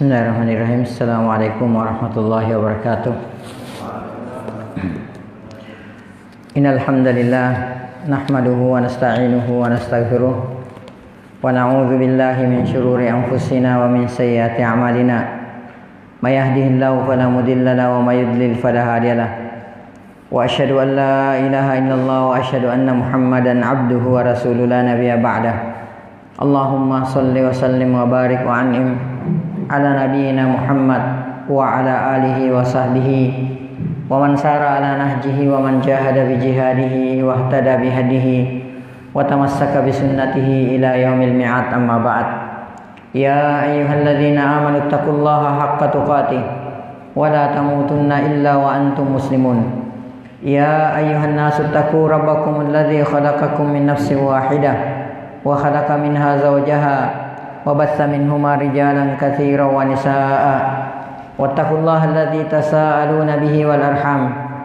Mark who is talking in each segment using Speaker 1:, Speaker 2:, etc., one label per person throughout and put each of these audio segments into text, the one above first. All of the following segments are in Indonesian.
Speaker 1: Bismillahirrahmanirrahim. Assalamualaikum warahmatullahi wabarakatuh. Innal hamdalillah nahmaduhu wa nasta'inuhu wa nastaghfiruh wa na'udzu billahi min shururi anfusina wa min sayyiati a'malina. May yahdihillahu fala mudilla lahu wa may yudlil fala hadiyalah. Wa asyhadu an la ilaha illallah wa asyhadu anna Muhammadan 'abduhu wa rasuluhu la nabiyya ba'dah. Allahumma shalli wa sallim wa barik wa an'im ala nabiyyina Muhammad wa ala alihi wa sahbihi wa man sara ala nahjihi wa man jahada bi jihadihi wa ihtada bi hadihi wa tamassaka bi sunnatihi ila yaumil mi'ad, amma ba'd. Ya ayyuhalladzina amanu taqullaha haqqa tuqatih wa la tamutunna illa wa antum muslimun. Ya ayyuhan nasu taqu rabbakumul ladzi khalaqakum min nafsin wahidah wa khalaqa minha zawjaha وبث منهما رجالا كثيرا ونساء واتقوا الله الذي تساءلون به والأرحام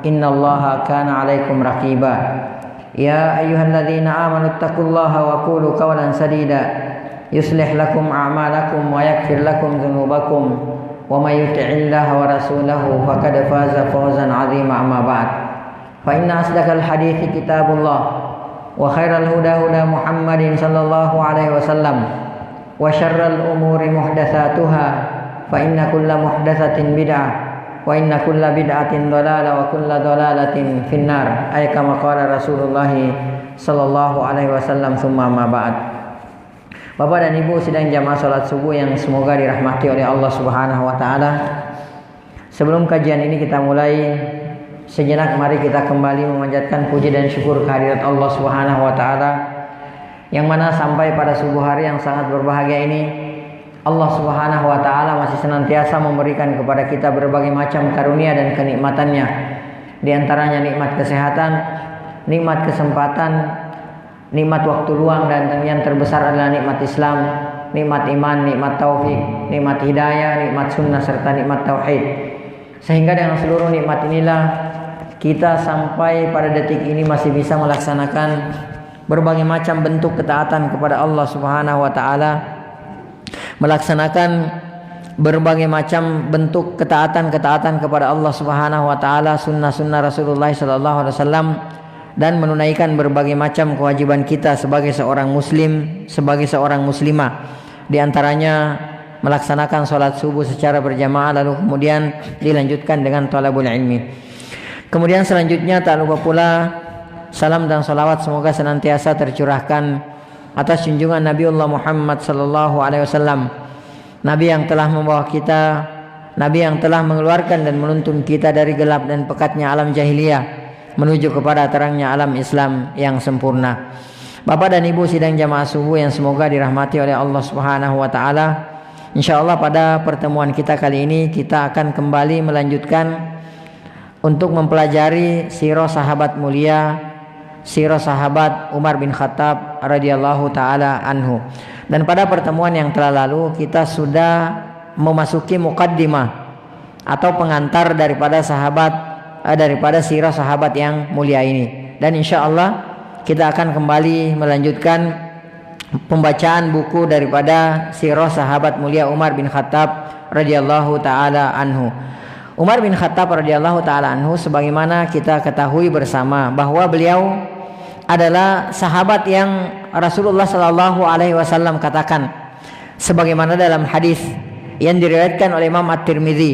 Speaker 1: إن الله كان عليكم رقيبا. يا أيها الذين آمنوا اتقوا الله وقولوا قولا سديدا يصلح لكم أعمالكم ويغفر لكم ذنوبكم ومن يطع الله ورسوله فقد فاز فوزا عظيما، أما بعد. فإن أصدق الحديث كتاب الله وخير الهدى هدى محمد صلى الله عليه وسلم wa syarral umuri muhdatsatuha fa inna kulla muhdatsatin bid'ah wa inna kulla bid'atin dhalalah wa kulla dhalalatin finnar, ay kama qala Rasulullah sallallahu alaihi wasallam. Summa ma ba'd. Bapak dan Ibu sidang jamaah salat subuh yang semoga dirahmati oleh Allah Subhanahu wa taala. Sebelum kajian ini kita mulai, sejenak mari kita kembali memanjatkan puji dan syukur kehadirat Allah Subhanahu wa taala, yang mana sampai pada subuh hari yang sangat berbahagia ini Allah Subhanahu wa taala masih senantiasa memberikan kepada kita berbagai macam karunia dan kenikmatannya. Di antaranya nikmat kesehatan, nikmat kesempatan, nikmat waktu luang, dan yang terbesar adalah nikmat Islam, nikmat iman, nikmat taufik, nikmat hidayah, nikmat sunnah, serta nikmat tauhid. Sehingga dengan seluruh nikmat inilah kita sampai pada detik ini masih bisa melaksanakan berbagai macam bentuk ketaatan kepada Allah Subhanahu wa taala, melaksanakan berbagai macam bentuk ketaatan kepada Allah Subhanahu wa taala, sunnah-sunnah Rasulullah sallallahu alaihi wasallam, dan menunaikan berbagai macam kewajiban kita sebagai seorang muslim, sebagai seorang muslimah. Di antaranya melaksanakan salat subuh secara berjamaah, lalu kemudian dilanjutkan dengan thalabul ilmi. Kemudian selanjutnya tak lupa pula salam dan salawat semoga senantiasa tercurahkan atas junjungan Nabiullah Muhammad sallallahu alaihi wasallam, Nabi yang telah membawa kita, Nabi yang telah mengeluarkan dan menuntun kita dari gelap dan pekatnya alam jahiliyah menuju kepada terangnya alam Islam yang sempurna. Bapak dan Ibu sidang jamaah subuh yang semoga dirahmati oleh Allah Subhanahu wa taala. Insyaallah pada pertemuan kita kali ini kita akan kembali melanjutkan untuk mempelajari sirah sahabat mulia, sirah sahabat Umar bin Khattab radhiyallahu taala anhu. Dan pada pertemuan yang telah lalu kita sudah memasuki muqaddimah atau pengantar daripada sirah sahabat yang mulia ini. Dan insyaallah kita akan kembali melanjutkan pembacaan buku daripada sirah sahabat mulia Umar bin Khattab radhiyallahu taala anhu. Umar bin Khattab radhiyallahu taala anhu, sebagaimana kita ketahui bersama bahwa beliau adalah sahabat yang Rasulullah sallallahu alaihi wasallam katakan sebagaimana dalam hadis yang diriwayatkan oleh Imam At-Tirmidzi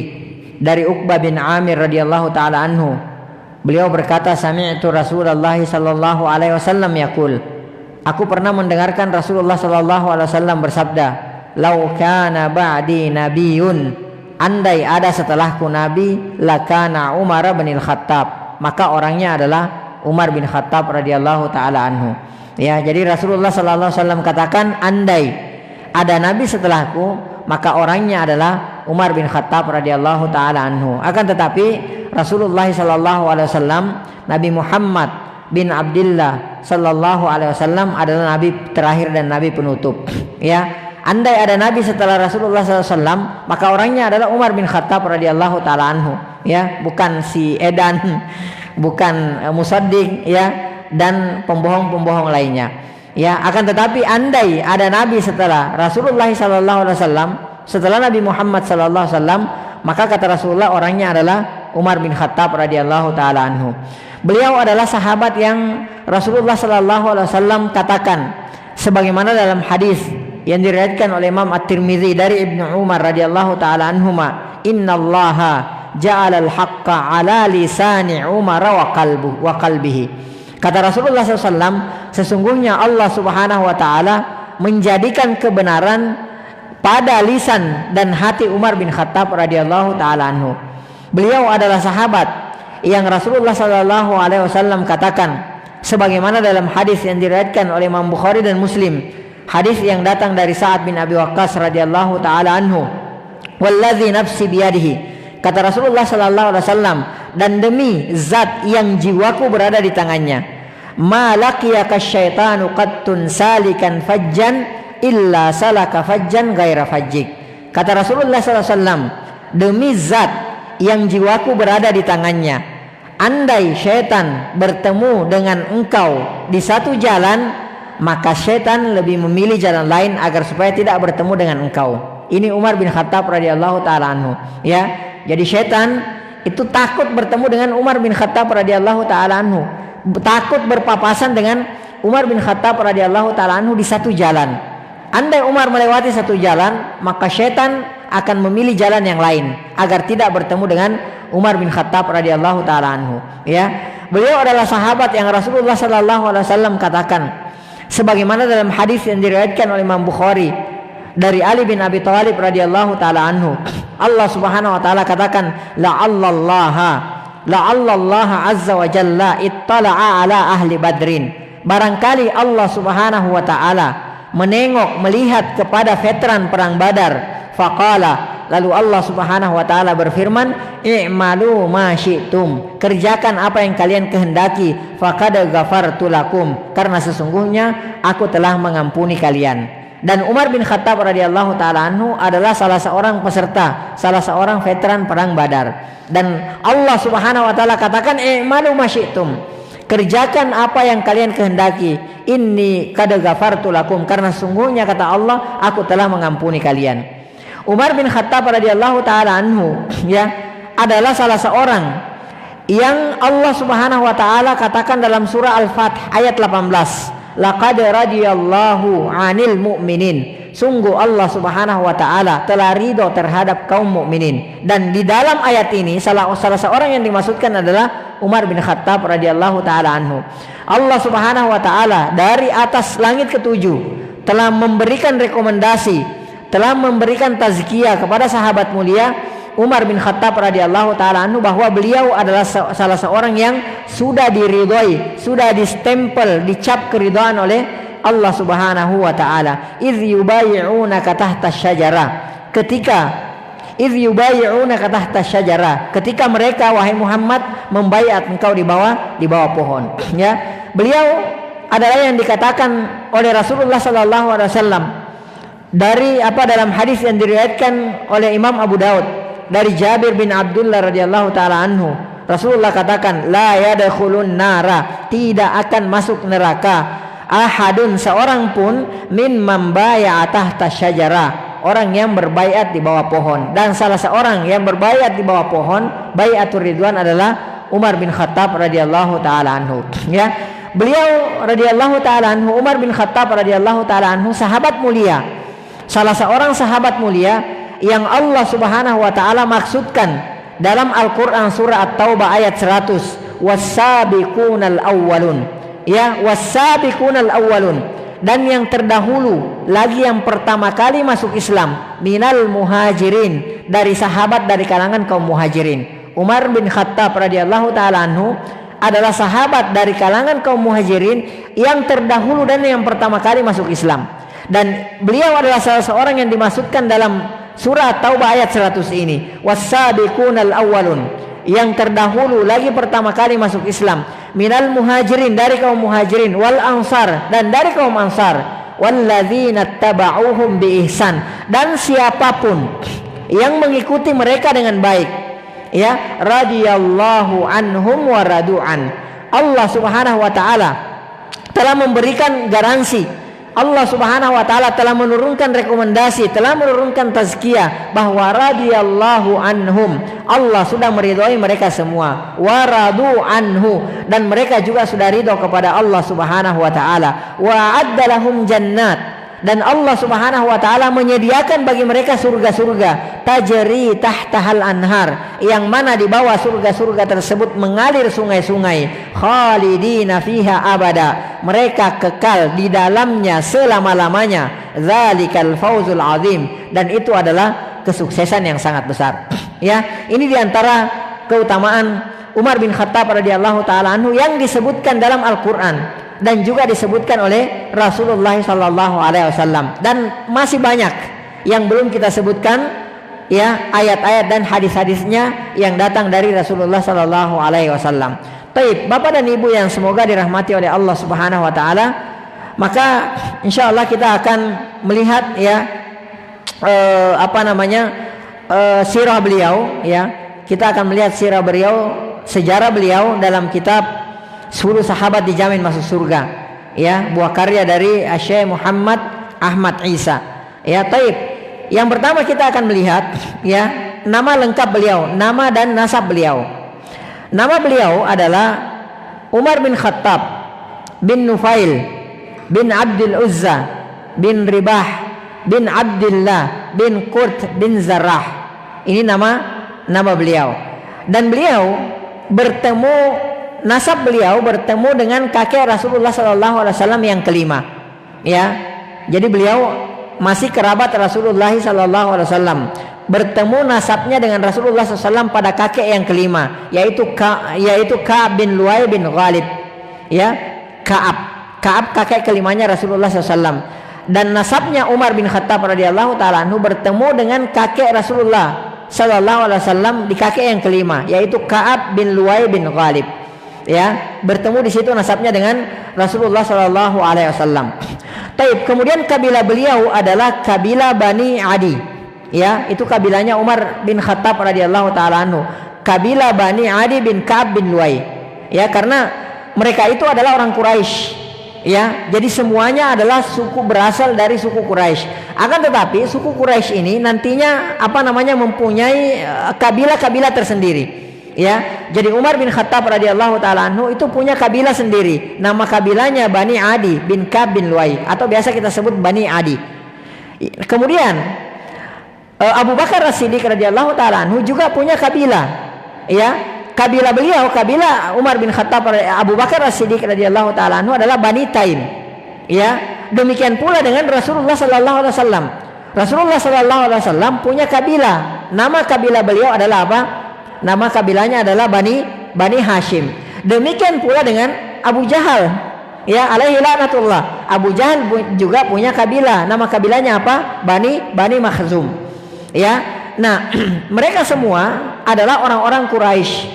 Speaker 1: dari Uqbah bin Amir radhiyallahu taala anhu. Beliau berkata, sami'tu Rasulullah sallallahu alaihi wasallam yaqul, aku pernah mendengarkan Rasulullah sallallahu alaihi wasallam bersabda, lau kana ba'di nabiyyun, andai ada setelahku nabi, lakana Umar bin Khattab, maka orangnya adalah Umar bin Khattab radhiyallahu taala anhu. Ya, jadi Rasulullah sallallahu alaihi wasallam katakan, andai ada nabi setelahku, maka orangnya adalah Umar bin Khattab radhiyallahu taala anhu. Akan tetapi Rasulullah sallallahu alaihi wasallam, Nabi Muhammad bin Abdullah sallallahu alaihi wasallam adalah nabi terakhir dan nabi penutup. Ya, andai ada nabi setelah Rasulullah sallallahu alaihi wasallam, maka orangnya adalah Umar bin Khattab radhiyallahu taala anhu. Ya, bukan si Edan, bukan Musaddiq, ya, dan pembohong-pembohong lainnya. Ya, akan tetapi andai ada nabi setelah Rasulullah sallallahu alaihi wasallam, setelah Nabi Muhammad sallallahu alaihi wasallam, maka kata Rasulullah orangnya adalah Umar bin Khattab radhiyallahu taala anhu. Beliau adalah sahabat yang Rasulullah sallallahu alaihi wasallam katakan sebagaimana dalam hadis yang diriwayatkan oleh Imam At-Tirmidzi dari Ibnu Umar radhiyallahu taala anhuma, innallaha ja'alal haqqa ala lisani Umar wa qalbihi. Kata Rasulullah SAW, sesungguhnya Allah Subhanahu wa taala menjadikan kebenaran pada lisan dan hati Umar bin Khattab radhiyallahu taala anhu. Beliau adalah sahabat yang Rasulullah sallallahu alaihi wasallam katakan sebagaimana dalam hadis yang diriwayatkan oleh Imam Bukhari dan Muslim, hadis yang datang dari Sa'ad bin Abi Waqqas radhiyallahu taala anhu, wallazi nafsi biyadihi, kata Rasulullah sallallahu alaihi wasallam, dan demi zat yang jiwaku berada di tangannya, ma laqiyaka syaitanu qattun salikan fajjan illa salaka fajjan ghaira fajjik. Kata Rasulullah sallallahu alaihi wasallam, demi zat yang jiwaku berada di tangannya, andai syaitan bertemu dengan engkau di satu jalan, maka syaitan lebih memilih jalan lain agar supaya tidak bertemu dengan engkau. Ini Umar bin Khattab radhiyallahu taala anhu. Ya, jadi syaitan itu takut bertemu dengan Umar bin Khattab radhiyallahu taala anhu, takut berpapasan dengan Umar bin Khattab radhiyallahu taala anhu di satu jalan. Andai Umar melewati satu jalan, maka syaitan akan memilih jalan yang lain agar tidak bertemu dengan Umar bin Khattab radhiyallahu taala anhu. Ya, beliau adalah sahabat yang Rasulullah sallallahu alaihi wasallam katakan sebagaimana dalam hadis yang diriwayatkan oleh Imam Bukhari dari Ali bin Abi Thalib radhiyallahu taala anhu. Allah Subhanahu wa taala katakan, la'allallaha azza wa jalla ittala'a ala ahli badrin. Barangkali Allah Subhanahu wa taala menengok, melihat kepada veteran perang Badar. Faqala, lalu Allah Subhanahu wa taala berfirman, i'malu ma syi'tum, kerjakan apa yang kalian kehendaki, faqad ghafartu lakum, karena sesungguhnya aku telah mengampuni kalian. Dan Umar bin Khattab radhiyallahu taala anhu adalah salah seorang peserta, salah seorang veteran perang Badar. Dan Allah Subhanahu wa taala katakan, i'malu ma syi'tum, kerjakan apa yang kalian kehendaki, inni qad ghafartu lakum, karena sungguhnya kata Allah, aku telah mengampuni kalian. Umar bin Khattab radhiyallahu taala anhu, ya, adalah salah seorang yang Allah Subhanahu wa taala katakan dalam surah Al-Fath ayat 18, laqad radhiyallahu 'anil mu'minin, sungguh Allah Subhanahu wa taala telah ridho terhadap kaum mukminin. Dan di dalam ayat ini salah seorang yang dimaksudkan adalah Umar bin Khattab radhiyallahu taala anhu. Allah Subhanahu wa taala dari atas langit ketujuh telah memberikan rekomendasi, telah memberikan tazkiyah kepada sahabat mulia Umar bin Khattab radhiyallahu taala anhu, bahwa beliau adalah salah seorang yang sudah diridhoi, sudah distempel, dicap keridhaan oleh Allah Subhanahu wa taala. Idz yubayyi'unaka tahta syajarah, ketika mereka, wahai Muhammad, membaiat engkau di bawah pohon. Ya, beliau adalah yang dikatakan oleh Rasulullah sallallahu alaihi wasallam dari dalam hadis yang diriwayatkan oleh Imam Abu Daud dari Jabir bin Abdullah radhiyallahu taala anhu, Rasulullah katakan, la yadkhulun nara, tidak akan masuk neraka, ahadun, seorang pun, min mambaya'a tahta syajarah, orang yang berbaiat di bawah pohon. Dan salah seorang yang berbaiat di bawah pohon, baiatur ridwan, adalah Umar bin Khattab radhiyallahu taala anhu. Ya, beliau radhiyallahu taala anhu, Umar bin Khattab radhiyallahu taala anhu, sahabat mulia, salah seorang sahabat mulia yang Allah Subhanahu wa taala maksudkan dalam Al-Qur'an surah At-Taubah ayat 100, was-sabiqunal awwalun. Ya, was-sabiqunal awwalun, dan yang terdahulu lagi yang pertama kali masuk Islam, minal muhajirin, dari sahabat dari kalangan kaum muhajirin. Umar bin Khattab radhiyallahu taala anhu adalah sahabat dari kalangan kaum muhajirin yang terdahulu dan yang pertama kali masuk Islam. Dan beliau adalah salah seorang yang dimaksudkan dalam surah Taubah ayat 100 ini, was-sabiqunal awwalun, yang terdahulu lagi pertama kali masuk Islam, minal muhajirin, dari kaum muhajirin, wal ansar, dan dari kaum ansar, walladzina taba'uhum bi ihsan, dan siapapun yang mengikuti mereka dengan baik, ya, radhiyallahu anhum wa radu'an. Allah Subhanahu wa taala telah memberikan garansi, Allah Subhanahu wa taala telah menurunkan rekomendasi, telah menurunkan tazkiyah bahwa radhiyallahu anhum, Allah sudah meridhoi mereka semua, wa radu anhu, dan mereka juga sudah ridho kepada Allah Subhanahu wa taala, wa addalahum jannat, dan Allah Subhanahu wa taala menyediakan bagi mereka surga-surga, tajri tahtahal anhar, yang mana di bawah surga-surga tersebut mengalir sungai-sungai, khalidina fiha abada, mereka kekal di dalamnya selama-lamanya, dzalikal fauzul azim, dan itu adalah kesuksesan yang sangat besar. Ya, ini diantara keutamaan Umar bin Khattab radhiyallahu taala anhu yang disebutkan dalam Al-Qur'an dan juga disebutkan oleh Rasulullah sallallahu alaihi wasallam, dan masih banyak yang belum kita sebutkan, ya, ayat-ayat dan hadis-hadisnya yang datang dari Rasulullah sallallahu alaihi wasallam. Baik, Bapak dan Ibu yang semoga dirahmati oleh Allah Subhanahu wa taala, maka insyaallah kita akan melihat, ya, sirah beliau, ya. Kita akan melihat sirah beliau, sejarah beliau dalam kitab 10 sahabat dijamin masuk surga, ya, buah karya dari Syekh Muhammad Ahmad Isa. Ya, taib. Yang pertama kita akan melihat, ya, nama lengkap beliau, nama dan nasab beliau. Nama beliau adalah Umar bin Khattab bin Nufail bin Abdul Uzza bin Ribah bin Abdullah bin Qurt bin Zarrah. Ini nama beliau. Dan beliau bertemu, nasab beliau bertemu dengan kakek Rasulullah sallallahu alaihi wasallam yang kelima, ya. Jadi beliau masih kerabat Rasulullah sallallahu alaihi wasallam, bertemu nasabnya dengan Rasulullah sallallahu alaihi wasallam pada kakek yang kelima, yaitu Ka'ab bin Lu'ay bin Ghalib, ya. Ka'ab kakek kelimanya Rasulullah sallallahu alaihi wasallam, dan nasabnya Umar bin Khattab radhiyallahu taala anhu bertemu dengan kakek Rasulullah sallallahu alaihi wasallam di kakek yang kelima, yaitu Ka'ab bin Lu'ay bin Ghalib. Ya, bertemu di situ nasabnya dengan Rasulullah Shallallahu Alaihi Wasallam. Taib. Kemudian kabilah beliau adalah kabilah Bani Adi. Ya, itu kabilahnya Umar bin Khattab radhiyallahu taala anhu. Kabilah Bani Adi bin Ka'ab bin Lu'ay. Ya, karena mereka itu adalah orang Quraisy. Ya, jadi semuanya adalah suku, berasal dari suku Quraisy. Akan tetapi suku Quraisy ini nantinya mempunyai kabilah-kabilah tersendiri. Ya, jadi Umar bin Khattab radhiyallahu taala anhu itu punya kabilah sendiri. Nama kabilahnya Bani Adi bin Ka'ab bin Lu'ay, atau biasa kita sebut Bani Adi. Kemudian Abu Bakar As-Siddiq radhiyallahu taala anhu juga punya kabilah. Ya, kabilah beliau, kabilah Umar bin Khattab, Abu Bakar As-Siddiq radhiyallahu taala anhu adalah Bani Taim. Ya, demikian pula dengan Rasulullah sallallahu alaihi wasallam. Rasulullah sallallahu alaihi wasallam punya kabilah. Nama kabilah beliau adalah apa? Nama kabilahnya adalah Bani Hashim. Demikian pula dengan Abu Jahal, ya, alaihi laknatullah. Abu Jahal juga punya kabilah. Nama kabilahnya apa? Bani Makhzum. Ya. Nah, mereka semua adalah orang-orang Quraisy.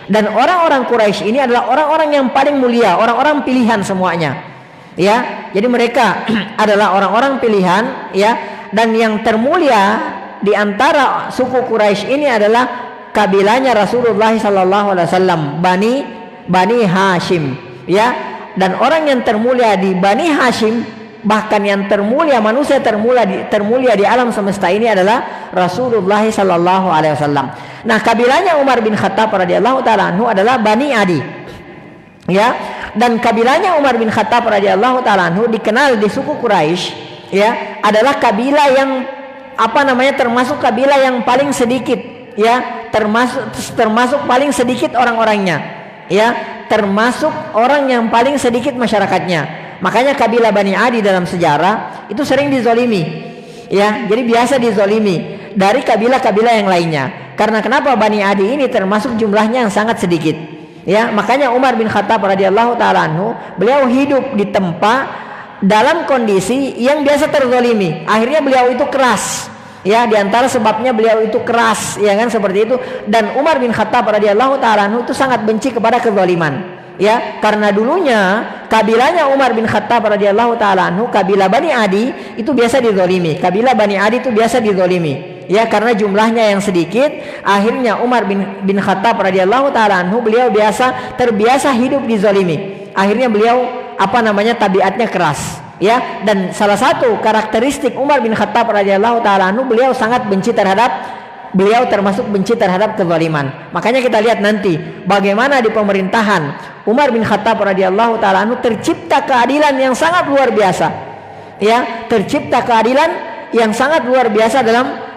Speaker 1: Dan orang-orang Quraisy ini adalah orang-orang yang paling mulia, orang-orang pilihan semuanya. Ya. Jadi mereka adalah orang-orang pilihan, ya, dan yang termulia di antara suku Quraisy ini adalah kabilahnya Rasulullah sallallahu alaihi wasallam, Bani Hashim, ya. Dan orang yang termulia di Bani Hashim, bahkan yang termulia, manusia termulia di alam semesta ini adalah Rasulullah sallallahu alaihi wasallam. Nah, kabilahnya Umar bin Khattab radhiyallahu taala anhu adalah Bani Adi. Ya, dan kabilahnya Umar bin Khattab radhiyallahu taala anhu dikenal di suku Quraisy, ya, adalah kabilah yang termasuk kabilah yang paling sedikit ya, termasuk paling sedikit orang-orangnya, ya, termasuk orang yang paling sedikit masyarakatnya. Makanya kabilah Bani Adi dalam sejarah itu sering dizolimi, ya, jadi biasa dizolimi dari kabilah-kabilah yang lainnya. Karena kenapa? Bani Adi ini termasuk jumlahnya yang sangat sedikit, ya. Makanya Umar bin Khattab radhiyallahu taala anhu, beliau hidup di tempat dalam kondisi yang biasa terzolimi. Akhirnya beliau itu keras, ya, di antara sebabnya beliau itu keras, ya kan, seperti itu. Dan Umar bin Khattab radhiyallahu taala anhu itu sangat benci kepada kezaliman, ya, karena dulunya kabilahnya Umar bin Khattab radhiyallahu taala anhu, kabilah Bani Adi itu biasa dizolimi. Kabilah Bani Adi itu biasa dizolimi, ya, karena jumlahnya yang sedikit. Akhirnya Umar bin Khattab radhiyallahu taala anhu, beliau terbiasa hidup dizolimi. Akhirnya beliau tabiatnya keras, ya. Dan salah satu karakteristik Umar bin Khattab radhiyallahu taala anhu, beliau termasuk benci terhadap kezaliman. Makanya kita lihat nanti bagaimana di pemerintahan Umar bin Khattab radhiyallahu taala anhu tercipta keadilan yang sangat luar biasa, ya, tercipta keadilan yang sangat luar biasa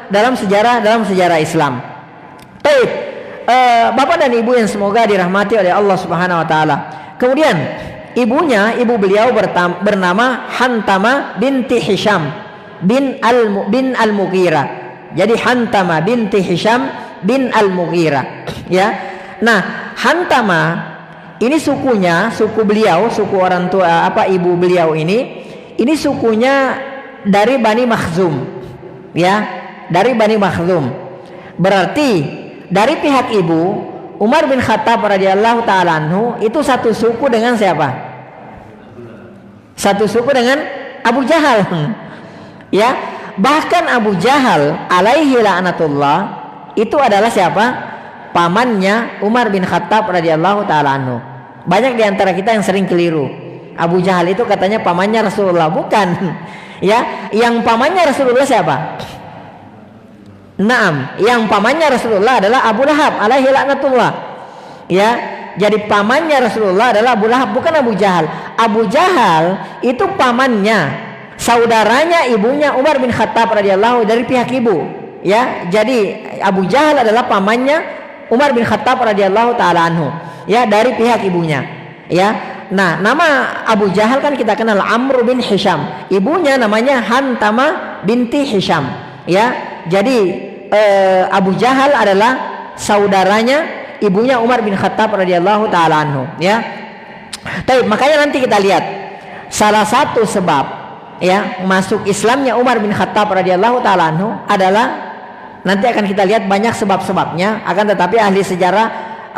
Speaker 1: dalam sejarah Islam. Baik, Bapak dan Ibu yang semoga dirahmati oleh Allah Subhanahu wa taala. Kemudian ibu beliau bernama Hantama binti Hisham bin Al-Mughirah. Jadi Hantama binti Hisham bin Al-Mughirah, ya. Nah, Hantama ini suku beliau, suku orang tua ibu beliau ini sukunya dari Bani Makhzum, ya, dari Bani Makhzum. Berarti dari pihak ibu Umar bin Khattab radhiyallahu taala anhu itu satu suku dengan siapa? Satu suku dengan Abu Jahal, ya. Bahkan Abu Jahal alaihi la'natullah itu adalah siapa? Pamannya Umar bin Khattab radhiyallahu taala anhu. Banyak di antara kita yang sering keliru. Abu Jahal itu katanya pamannya Rasulullah, bukan. Ya, yang pamannya Rasulullah siapa? Naam, yang pamannya Rasulullah adalah Abu Lahab alaihi la'natullah. Ya, jadi pamannya Rasulullah adalah Abu Lahab, bukan Abu Jahal. Abu Jahal itu pamannya, saudaranya ibunya Umar bin Khattab radhiyallahu dari pihak ibu, ya. Jadi Abu Jahal adalah pamannya Umar bin Khattab radhiyallahu taala anhu, ya, dari pihak ibunya, ya. Nah, nama Abu Jahal kan kita kenal, Amr bin Hisham. Ibunya namanya Hantama binti Hisham, ya. Jadi Abu Jahal adalah saudaranya ibunya Umar bin Khattab radhiyallahu taala anhu, ya. Tapi makanya nanti kita lihat salah satu sebab, ya, masuk Islamnya Umar bin Khattab radhiyallahu taala anhu adalah, nanti akan kita lihat banyak sebab-sebabnya, akan tetapi ahli sejarah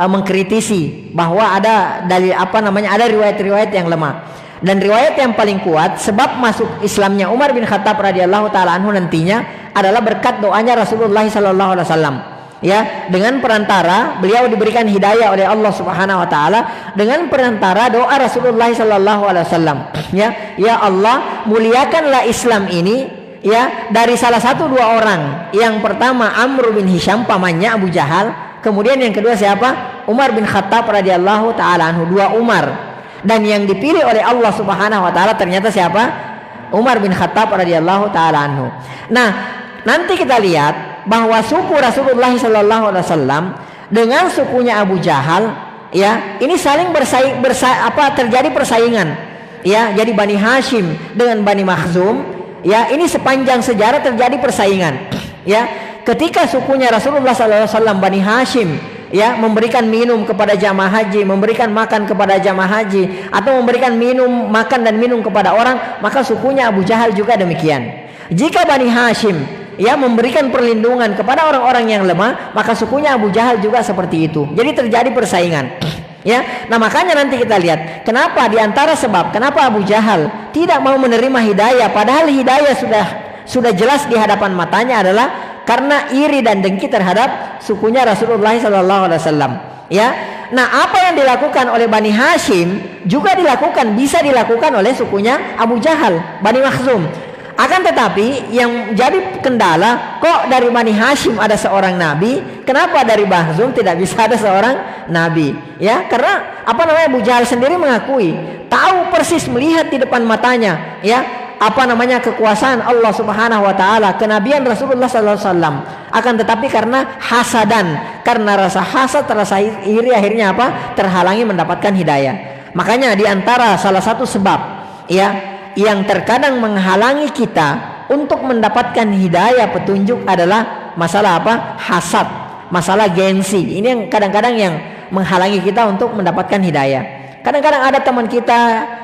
Speaker 1: mengkritisi bahwa ada ada riwayat-riwayat yang lemah. Dan riwayat yang paling kuat sebab masuk Islamnya Umar bin Khattab radhiyallahu taala anhu nantinya adalah berkat doanya Rasulullah sallallahu alaihi wasallam, ya, dengan perantara beliau diberikan hidayah oleh Allah Subhanahu wa taala dengan perantara doa Rasulullah sallallahu alaihi wasallam, ya. Ya Allah, muliakanlah Islam ini, ya, dari salah satu dua orang. Yang pertama Amr bin Hisham, pamannya Abu Jahal. Kemudian yang kedua siapa? Umar bin Khattab radhiyallahu taala anhu, dua Umar. Dan yang dipilih oleh Allah Subhanahu wa taala ternyata siapa? Umar bin Khattab radhiyallahu taala anhu. Nah, nanti kita lihat bahwa suku Rasulullah sallallahu alaihi wasallam dengan sukunya Abu Jahal, ya, ini saling terjadi persaingan, ya. Jadi Bani Hashim dengan Bani Makhzum, ya, ini sepanjang sejarah terjadi persaingan, ya. Ketika sukunya Rasulullah sallallahu alaihi wasallam Bani Hashim, ya, memberikan minum kepada jamaah haji, memberikan makan kepada jamaah haji, atau memberikan makan dan minum kepada orang, maka sukunya Abu Jahal juga demikian. Jika Bani Hashim, ya, memberikan perlindungan kepada orang-orang yang lemah, maka sukunya Abu Jahal juga seperti itu. Jadi terjadi persaingan, ya. Nah, makanya nanti kita lihat kenapa di antara sebab kenapa Abu Jahal tidak mau menerima hidayah, padahal hidayah sudah jelas di hadapan matanya, adalah karena iri dan dengki terhadap sukunya Rasulullah sallallahu alaihi wasallam, ya. Nah, apa yang dilakukan oleh Bani Hashim juga bisa dilakukan oleh sukunya Abu Jahal, Bani Makhzum. Akan tetapi yang jadi kendala, kok dari Bani Hashim ada seorang nabi, kenapa dari Makhzum tidak bisa ada seorang nabi, ya? Karena Abu Jahal sendiri mengakui tahu persis, melihat di depan matanya, ya,
Speaker 2: kekuasaan Allah Subhanahu wa taala, kenabian Rasulullah sallallahu alaihi wasallam. Akan tetapi karena hasadan, karena rasa hasad, rasa iri, akhirnya terhalangi mendapatkan hidayah. Makanya di antara salah satu sebab yang terkadang menghalangi kita untuk mendapatkan hidayah petunjuk adalah masalah hasad, masalah gengsi. Ini yang kadang-kadang yang menghalangi kita untuk mendapatkan hidayah. Kadang-kadang ada teman kita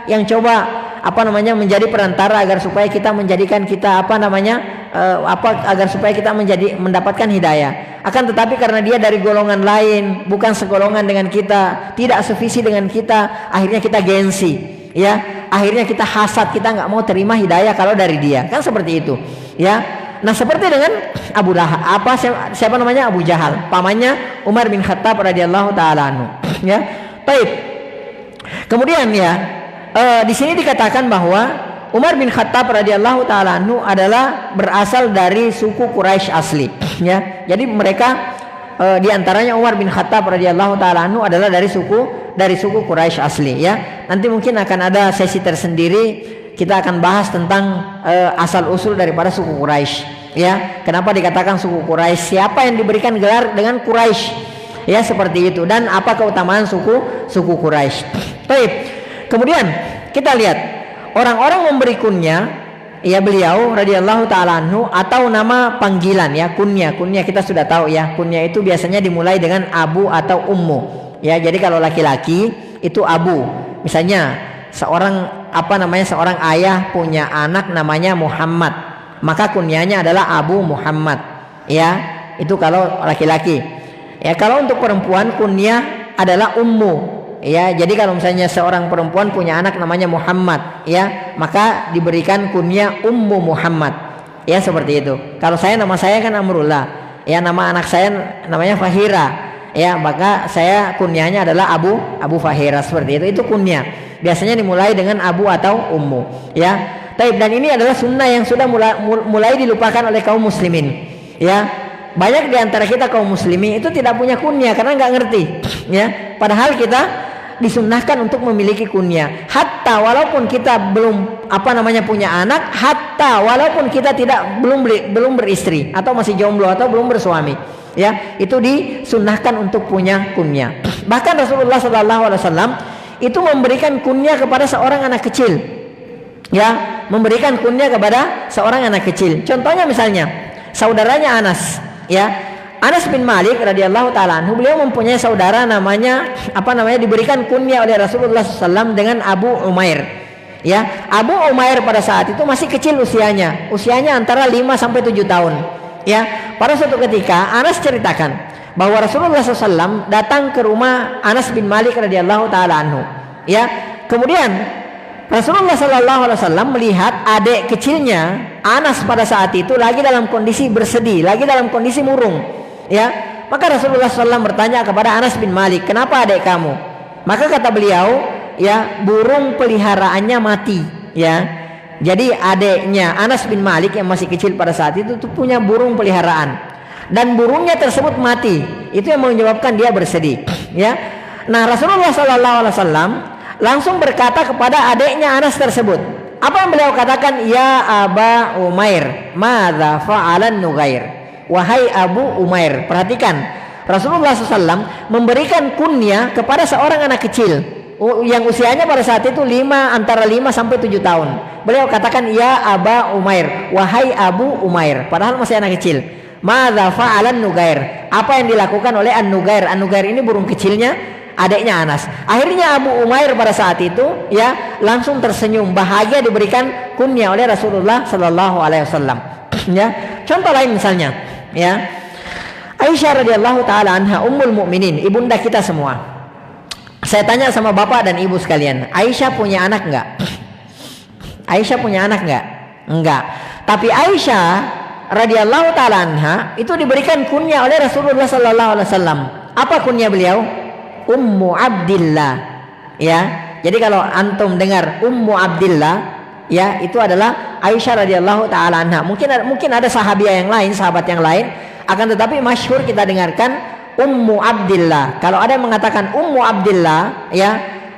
Speaker 2: yang coba menjadi perantara agar supaya kita menjadikan kita agar supaya kita mendapatkan hidayah. Akan tetapi karena dia dari golongan lain, bukan segolongan dengan kita, tidak sevisi dengan kita, akhirnya kita gengsi, akhirnya kita hasad, kita nggak mau terima hidayah kalau dari dia, kan seperti itu, Nah, seperti dengan Abu Jahal, pamannya Umar bin Khattab radhiyallahu taala anhu, Baik. Kemudian di sini dikatakan bahwa Umar bin Khattab radhiyallahu taala anhu adalah berasal dari suku Quraisy asli, Jadi mereka di antaranya Umar bin Khattab radhiyallahu taala anhu adalah dari suku Quraisy asli, Nanti mungkin akan ada sesi tersendiri, kita akan bahas tentang asal usul daripada suku Quraisy, Kenapa dikatakan suku Quraisy? Siapa yang diberikan gelar dengan Quraisy? Seperti itu, dan apa keutamaan suku Quraisy. Baik. Kemudian kita lihat orang-orang memberi kunya beliau radhiyallahu taala anhu atau nama panggilan, kunya kita sudah tahu, kunya itu biasanya dimulai dengan abu atau ummu, jadi kalau laki-laki itu abu. Misalnya seorang ayah punya anak namanya Muhammad, maka kunyanya adalah Abu Muhammad, itu kalau laki-laki. Kalau untuk perempuan kunyah adalah ummu, jadi kalau misalnya seorang perempuan punya anak namanya Muhammad, maka diberikan kunyah Ummu Muhammad, seperti itu. Kalau nama saya kan Amrullah, nama anak saya namanya Fahira, maka saya kunyahnya adalah Abu Fahira, seperti itu. Itu kunyah. Biasanya dimulai dengan abu atau ummu, Dan ini adalah sunnah yang sudah mulai dilupakan oleh kaum muslimin, Banyak di antara kita kaum muslimin itu tidak punya kunyah karena nggak ngerti, Padahal kita disunnahkan untuk memiliki kunyah. Hatta walaupun kita belum punya anak, hatta walaupun kita belum beristri atau masih jomblo atau belum bersuami, itu disunnahkan untuk punya kunyah. Bahkan Rasulullah SAW itu memberikan kunyah kepada seorang anak kecil, memberikan kunyah kepada seorang anak kecil. Contohnya misalnya saudaranya Anas, Anas bin Malik radhiyallahu taala anhu, beliau mempunyai saudara namanya diberikan kunyah oleh Rasulullah SAW dengan Abu Umair. Abu Umair pada saat itu masih kecil usianya antara 5 sampai 7 tahun. Pada suatu ketika Anas ceritakan bahwa Rasulullah SAW datang ke rumah Anas bin Malik radhiyallahu taala anhu. Kemudian Rasulullah SAW melihat adik kecilnya Anas pada saat itu lagi dalam kondisi bersedih, lagi dalam kondisi murung, Maka Rasulullah SAW bertanya kepada Anas bin Malik, kenapa adik kamu? Maka kata beliau, burung peliharaannya mati, Jadi adiknya Anas bin Malik yang masih kecil pada saat itu tuh punya burung peliharaan, dan burungnya tersebut mati. Itu yang menyebabkan dia bersedih, Nah Rasulullah SAW langsung berkata kepada adiknya Anas tersebut. Apa yang beliau katakan? Ya Aba Umair, madza fa'alan Nugair. Wahai Abu Umair, perhatikan, Rasulullah SAW memberikan kunyah kepada seorang anak kecil yang usianya pada saat itu antara 5 sampai 7 tahun. Beliau katakan ya Aba Umair, wahai Abu Umair, padahal masih anak kecil. Madza fa'alan Nugair, apa yang dilakukan oleh An-Nugair? An-Nugair ini burung kecilnya adiknya Anas. Akhirnya Abu Umair pada saat itu langsung tersenyum bahagia diberikan kunyah oleh Rasulullah sallallahu alaihi wasallam. Contoh lain misalnya, Aisyah radhiyallahu taala anha ummul mukminin, ibunda kita semua. Saya tanya sama bapak dan ibu sekalian, Aisyah punya anak enggak? Aisyah punya anak enggak? Enggak. Tapi Aisyah radhiyallahu taala anha itu diberikan kunyah oleh Rasulullah sallallahu alaihi wasallam. Apa kunyah beliau? Ummu Abdillah, Jadi kalau antum dengar Ummu Abdillah, itu adalah Aisyah radhiyallahu taala anha. Mungkin ada sahabiah yang lain, sahabat yang lain, akan tetapi masyhur kita dengarkan Ummu Abdillah. Kalau ada yang mengatakan Ummu Abdillah,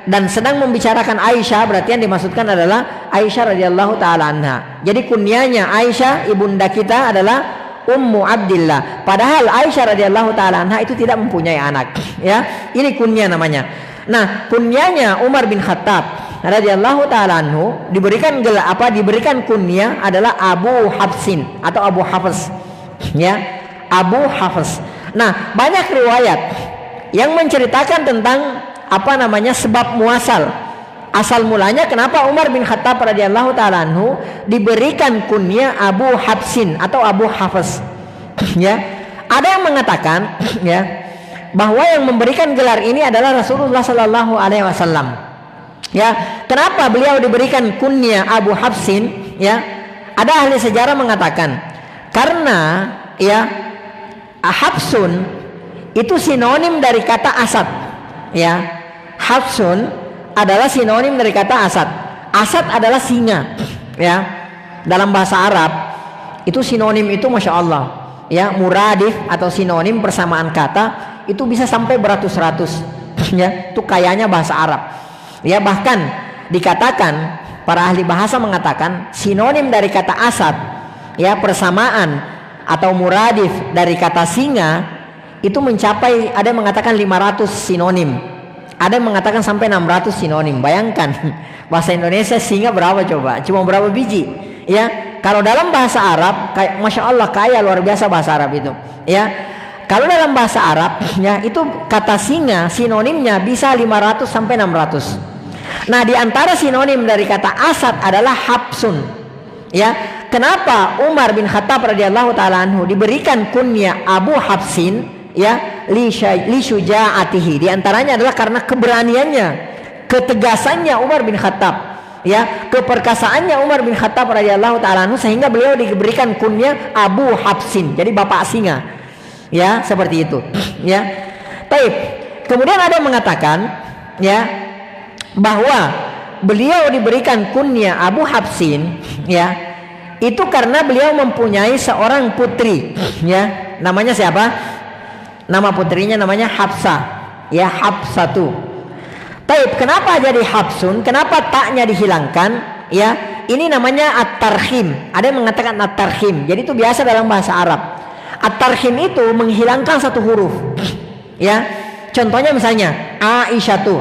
Speaker 2: dan sedang membicarakan Aisyah, berarti yang dimaksudkan adalah Aisyah radhiyallahu taala anha. Jadi kunyanya Aisyah ibunda kita adalah Ummu Abdillah. Padahal Aisyah radhiyallahu taala anha itu tidak mempunyai anak. Ya, ini kunya namanya. Nah, kunyanya Umar bin Khattab radhiyallahu taala anhu diberikan diberikan kunya adalah Abu Hafsin atau Abu Hafs. Ya, Abu Hafs. Nah, banyak riwayat yang menceritakan tentang sebab muasal, asal mulanya kenapa Umar bin Khattab radhiyallahu taala anhu diberikan kunya Abu Hafsin atau Abu Hafs. Ya, ada yang mengatakan ya bahwa yang memberikan gelar ini adalah Rasulullah sallallahu alaihi wasallam. Ya, kenapa beliau diberikan kunya Abu Hafsin? Ya, ada ahli sejarah mengatakan karena ya Hafsun itu sinonim dari kata asad. Ya, Hafsun adalah sinonim dari kata asad. Asad adalah singa. Ya, dalam bahasa Arab itu sinonim itu masya Allah. Ya, muradif atau sinonim persamaan kata itu bisa sampai beratus-ratus. Ya, itu kayaknya bahasa Arab. Ya, bahkan dikatakan para ahli bahasa mengatakan sinonim dari kata asad, ya persamaan atau muradif dari kata singa itu mencapai, ada yang mengatakan 500 sinonim, ada yang mengatakan sampai 600 sinonim. Bayangkan bahasa Indonesia singa berapa coba? Cuma berapa biji? Ya, kalau dalam bahasa Arab kayak masya Allah kaya luar biasa bahasa Arab itu. Ya, kalau dalam bahasa Arab ya itu kata singa sinonimnya bisa 500 sampai 600. Nah, di antara sinonim dari kata asad adalah Hafsun. Ya, kenapa Umar bin Khattab radhiyallahu taala anhu diberikan kunya Abu Hafsin? Ya, li syuja'atihi. Di antaranya adalah karena keberaniannya, ketegasannya Umar bin Khattab. Ya, keperkasaannya Umar bin Khattab radhiyallahu taala anhu sehingga beliau diberikan kunya Abu Hafsin. Jadi bapak singa. Ya, seperti itu. Ya. Baik. Kemudian ada yang mengatakan ya bahwa beliau diberikan kunya Abu Hafsin ya itu karena beliau mempunyai seorang putri ya, namanya siapa? Nama putrinya namanya Hafsah, ya Hafsatu. Taib, kenapa jadi Hafsun? Kenapa taknya dihilangkan? Ya, ini namanya at-tarhim. Ada yang mengatakan at-tarhim. Jadi itu biasa dalam bahasa Arab. At-tarhim itu menghilangkan satu huruf. Ya, contohnya misalnya Aisyatu.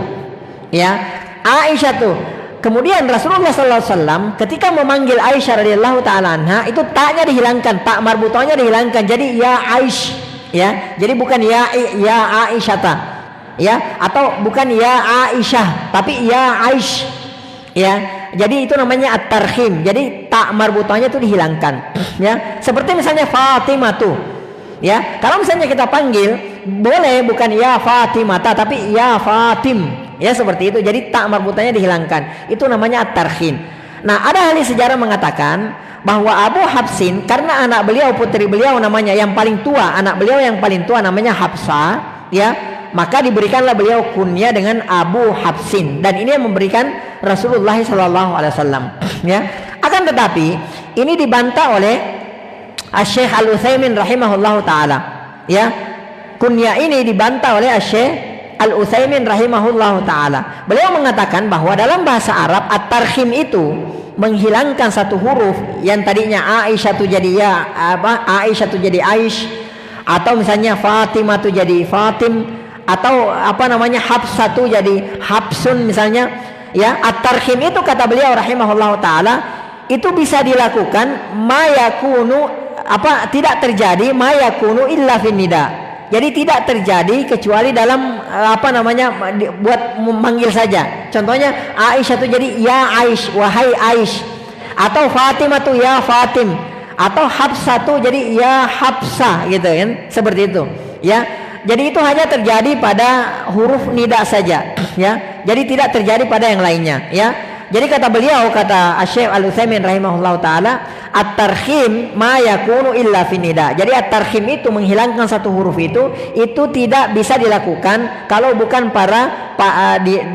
Speaker 2: Ya, Aisyatu. Kemudian Rasulullah SAW ketika memanggil Aisyah radhiyallahu taala anha itu taknya dihilangkan, tak marbutohnya dihilangkan. Jadi ya Aish, ya. Jadi bukan ya Aisyata, ya, atau bukan ya Aisyah, tapi ya Aish, ya. Jadi itu namanya at-tarhim. Jadi tak marbutohnya itu dihilangkan, ya. Seperti misalnya Fatimah tuh, ya. Kalau misalnya kita panggil boleh bukan ya Fatimata tapi ya Fatim. Ya seperti itu. Jadi tak marbutannya dihilangkan. Itu namanya at-tarhim. Nah, ada ahli sejarah mengatakan bahwa Abu Hafsin karena anak beliau, putri beliau namanya yang paling tua, anak beliau yang paling tua namanya Hafsah, ya, maka diberikanlah beliau kunya dengan Abu Hafsin, dan ini yang memberikan Rasulullah SAW. Ya. Akan tetapi ini dibantah oleh Syekh Al-Utsaimin rahimahullahu taala. Ya. Kunya ini dibantah oleh Syekh Al-Utsaimin rahimahullahu taala. Beliau mengatakan bahwa dalam bahasa Arab at-tarhim itu menghilangkan satu huruf yang tadinya Aisyah tu jadi ya Aisyah tu jadi Aish, atau misalnya Fatimah tu jadi Fatim, atau Hafsah tu jadi Hafsun misalnya. Ya, at-tarhim itu kata beliau rahimahullahu taala itu bisa dilakukan tidak terjadi mayakunu illa fin nida. Jadi tidak terjadi kecuali dalam buat memanggil saja. Contohnya Aisyah itu jadi ya Aish, wahai Aish, atau Fatimah itu ya Fatim, atau Hafsah itu jadi ya Hafsah gitu kan. Seperti itu. Ya. Jadi itu hanya terjadi pada huruf nida saja, ya. Jadi tidak terjadi pada yang lainnya, ya. Jadi kata beliau, kata Syekh Al-Utsaimin rahimahullahu taala, at-tarhim ma yakunu illa fi nida. Jadi at-tarhim itu menghilangkan satu huruf itu tidak bisa dilakukan kalau bukan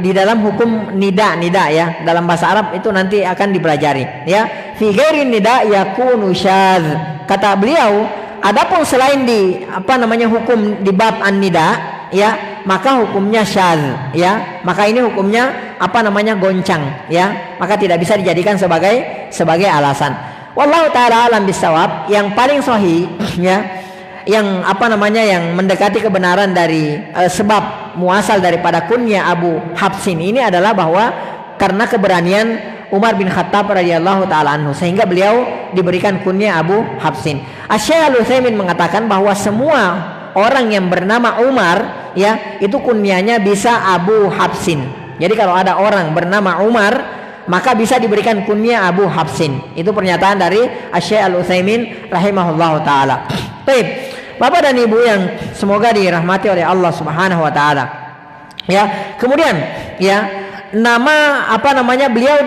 Speaker 2: di dalam hukum nida ya. Dalam bahasa Arab itu nanti akan dipelajari, ya. Fi ghairi nida yakunu syadz. Kata beliau, adapun selain di hukum di bab an-nida, ya, maka hukumnya syadz, ya. Maka ini hukumnya goncang, ya. Maka tidak bisa dijadikan sebagai alasan. Wallahu taala alam bisawab. Yang paling sahih, ya, yang yang mendekati kebenaran dari sebab muasal daripada kunya Abu Hafsin ini adalah bahwa karena keberanian Umar bin Khattab radhiyallahu taala anhu sehingga beliau diberikan kunya Abu Hafsin. Asy-Syaikh Al-Utsaimin mengatakan bahwa semua orang yang bernama Umar, ya, itu kunyanya bisa Abu Hafsin. Jadi kalau ada orang bernama Umar, maka bisa diberikan kunya Abu Hafsin. Itu pernyataan dari Asy-Syaikh Al-Utsaimin rahimahullahu taala. Baik, Bapak dan Ibu yang semoga dirahmati oleh Allah Subhanahu wa taala. Ya, kemudian, ya, nama beliau